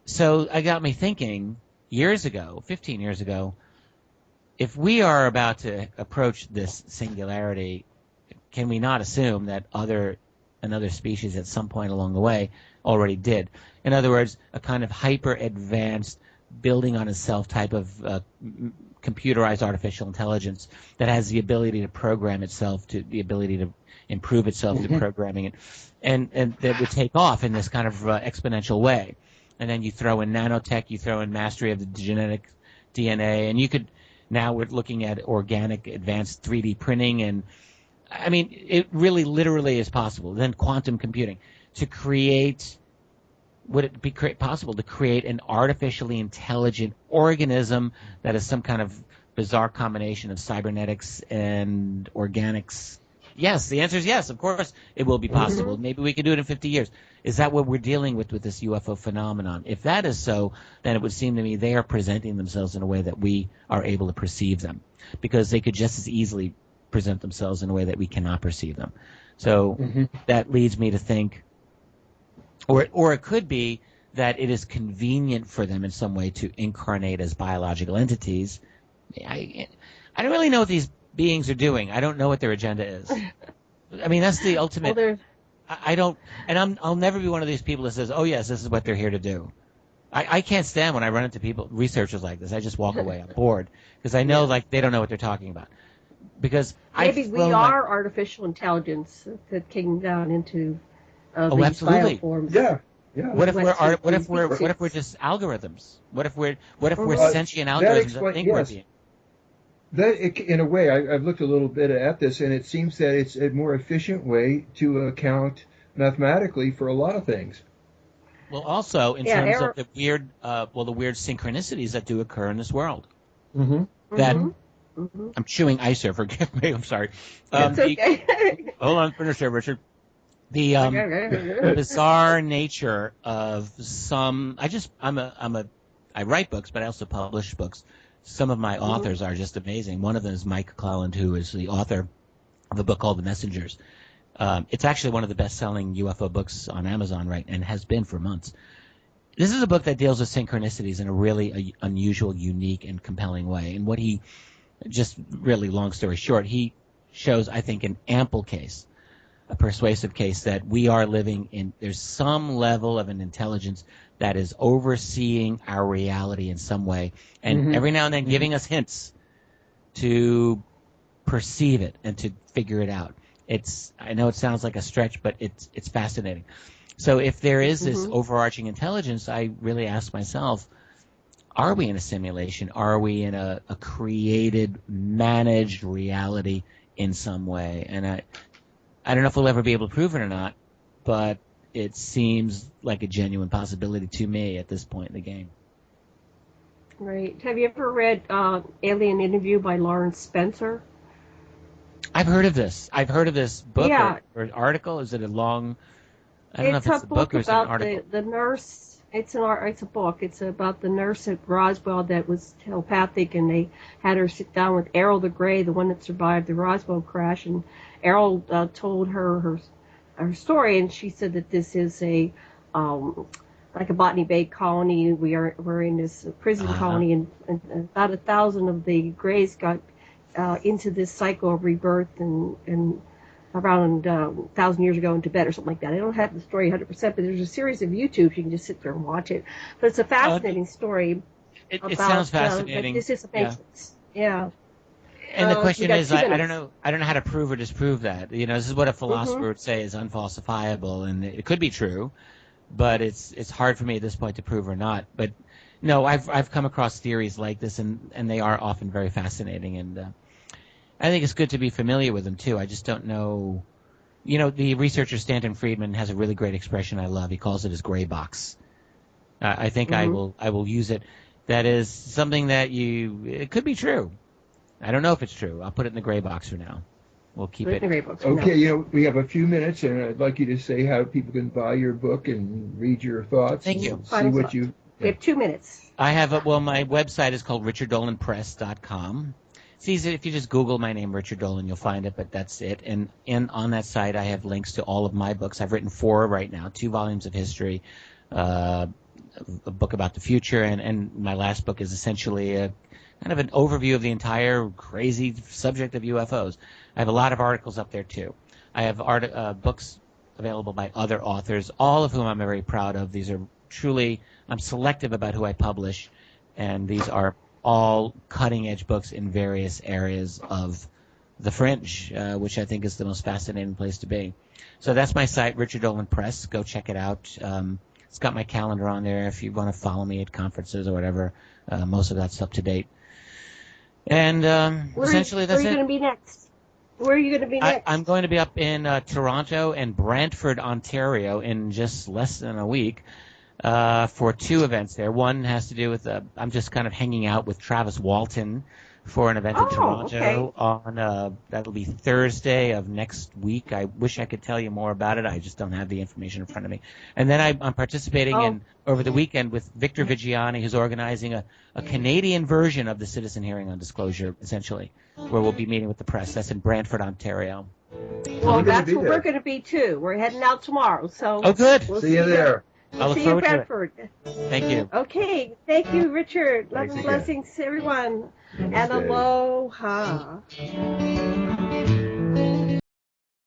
So it got me thinking, 15 years ago, if we are about to approach this singularity, can we not assume that another species at some point along the way already did? In other words, a kind of hyper-advanced, building on itself type of computerized artificial intelligence that has the ability to program itself, to the ability to improve itself to programming it, and that would take off in this kind of exponential way. And then you throw in nanotech, you throw in mastery of the genetic DNA, and now we're looking at organic advanced 3D printing, and it really literally is possible. Then quantum computing would it be possible to create an artificially intelligent organism that is some kind of bizarre combination of cybernetics and organics? Yes, the answer is yes. Of course, it will be possible. Maybe we could do it in 50 years. Is that what we're dealing with this UFO phenomenon? If that is so, then it would seem to me they are presenting themselves in a way that we are able to perceive them, because they could just as easily present themselves in a way that we cannot perceive them. So that leads me to think, or it could be that it is convenient for them in some way to incarnate as biological entities. I don't really know what these beings are doing. I don't know what their agenda is. That's the ultimate. Well, I don't, and I'll never be one of these people that says, "Oh yes, this is what they're here to do." I can't stand when I run into researchers like this. I just walk away. I'm bored because I know they don't know what they're talking about. Because maybe we are artificial intelligence that came down into these absolutely. bioforms. Yeah. What if we're just algorithms? What if we're sentient algorithms that think we're being? In a way, I've looked a little bit at this, and it seems that it's a more efficient way to account mathematically for a lot of things. Well, also in terms of the weird synchronicities that do occur in this world. I'm chewing icer. Forgive me. I'm sorry. It's okay. Hold on, finish there, Richard. The bizarre nature of some. I write books, but I also publish books. Some of my authors are just amazing. One of them is Mike Clelland, who is the author of a book called The Messengers. It's actually one of the best-selling UFO books on Amazon, right, and has been for months. This is a book that deals with synchronicities in a really unusual, unique, and compelling way. And what he, just really long story short, he shows, I think, an ample case, a persuasive case that we are living in, there's some level of an intelligence that is overseeing our reality in some way, and every now and then giving us hints to perceive it and to figure it out. I know it sounds like a stretch, but it's fascinating. So if there is this overarching intelligence, I really ask myself, are we in a simulation? Are we in a created, managed reality in some way? And I don't know if we'll ever be able to prove it or not, but it seems like a genuine possibility to me at this point in the game. Right. Have you ever read Alien Interview by Lawrence Spencer? I've heard of this. I've heard of this book Yeah. or article. Is it a long? I don't know if It's it's a a book book or it's an about article. the nurse. It's a book. It's about the nurse at Roswell that was telepathic, and they had her sit down with Errol the Grey, the one that survived the Roswell crash, and Errol told her story, and she said that this is a like a Botany Bay colony. We're in this prison colony, and about 1,000 of the Greys got into this cycle of rebirth and around 1,000 years ago in Tibet or something like that. I don't have the story 100%, but there's a series of YouTubes. You can just sit there and watch it. But it's a fascinating story. It sounds fascinating. This is a Matrix. Yeah. And the question is, I don't minutes. know how to prove or disprove that. This is what a philosopher would say is unfalsifiable, and it could be true, but it's hard for me at this point to prove or not. But no, I've come across theories like this, and they are often very fascinating, and I think it's good to be familiar with them too. I just don't know. The researcher Stanton Friedman has a really great expression I love. He calls it his gray box. I think I will use it. That is something that it could be true. I don't know if it's true. I'll put it in the gray box for now. We'll keep it. Okay, we have a few minutes, and I'd like you to say how people can buy your book and read your thoughts. Thank you. See what you. We have 2 minutes. I have my website is called richard-dolan-press.com. It's easy if you just Google my name, Richard Dolan, you'll find it, but that's it. And on that site, I have links to all of my books. I've written 4 right now, 2 volumes of history, a book about the future, and my last book is essentially a kind of an overview of the entire crazy subject of UFOs. I have a lot of articles up there, too. I have books available by other authors, all of whom I'm very proud of. These are truly, I'm selective about who I publish, and these are all cutting-edge books in various areas of the fringe, which I think is the most fascinating place to be. So that's my site, Richard Dolan Press. Go check it out. It's got my calendar on there if you want to follow me at conferences or whatever. Most of that's up to date. And essentially that's it. Where are you going to be next? Where are you going to be next? I'm going to be up in Toronto and Brantford, Ontario in just less than a week. For 2 events there. One has to do with I'm just kind of hanging out with Travis Walton for an event in Toronto on that'll be Thursday of next week. I wish I could tell you more about it. I just don't have the information in front of me. And then I'm participating in over the weekend with Victor Vigiani, who's organizing a Canadian version of the Citizen Hearing on Disclosure, essentially, where we'll be meeting with the press. That's in Brantford, Ontario. Well, that's where we're going to be too. We're heading out tomorrow. So good. We'll see you there. I'll look see you in forward Brantford. to it. Thank you. Okay. Thank you, Richard. Love Thanks and again. blessings to everyone. Namaste. And aloha.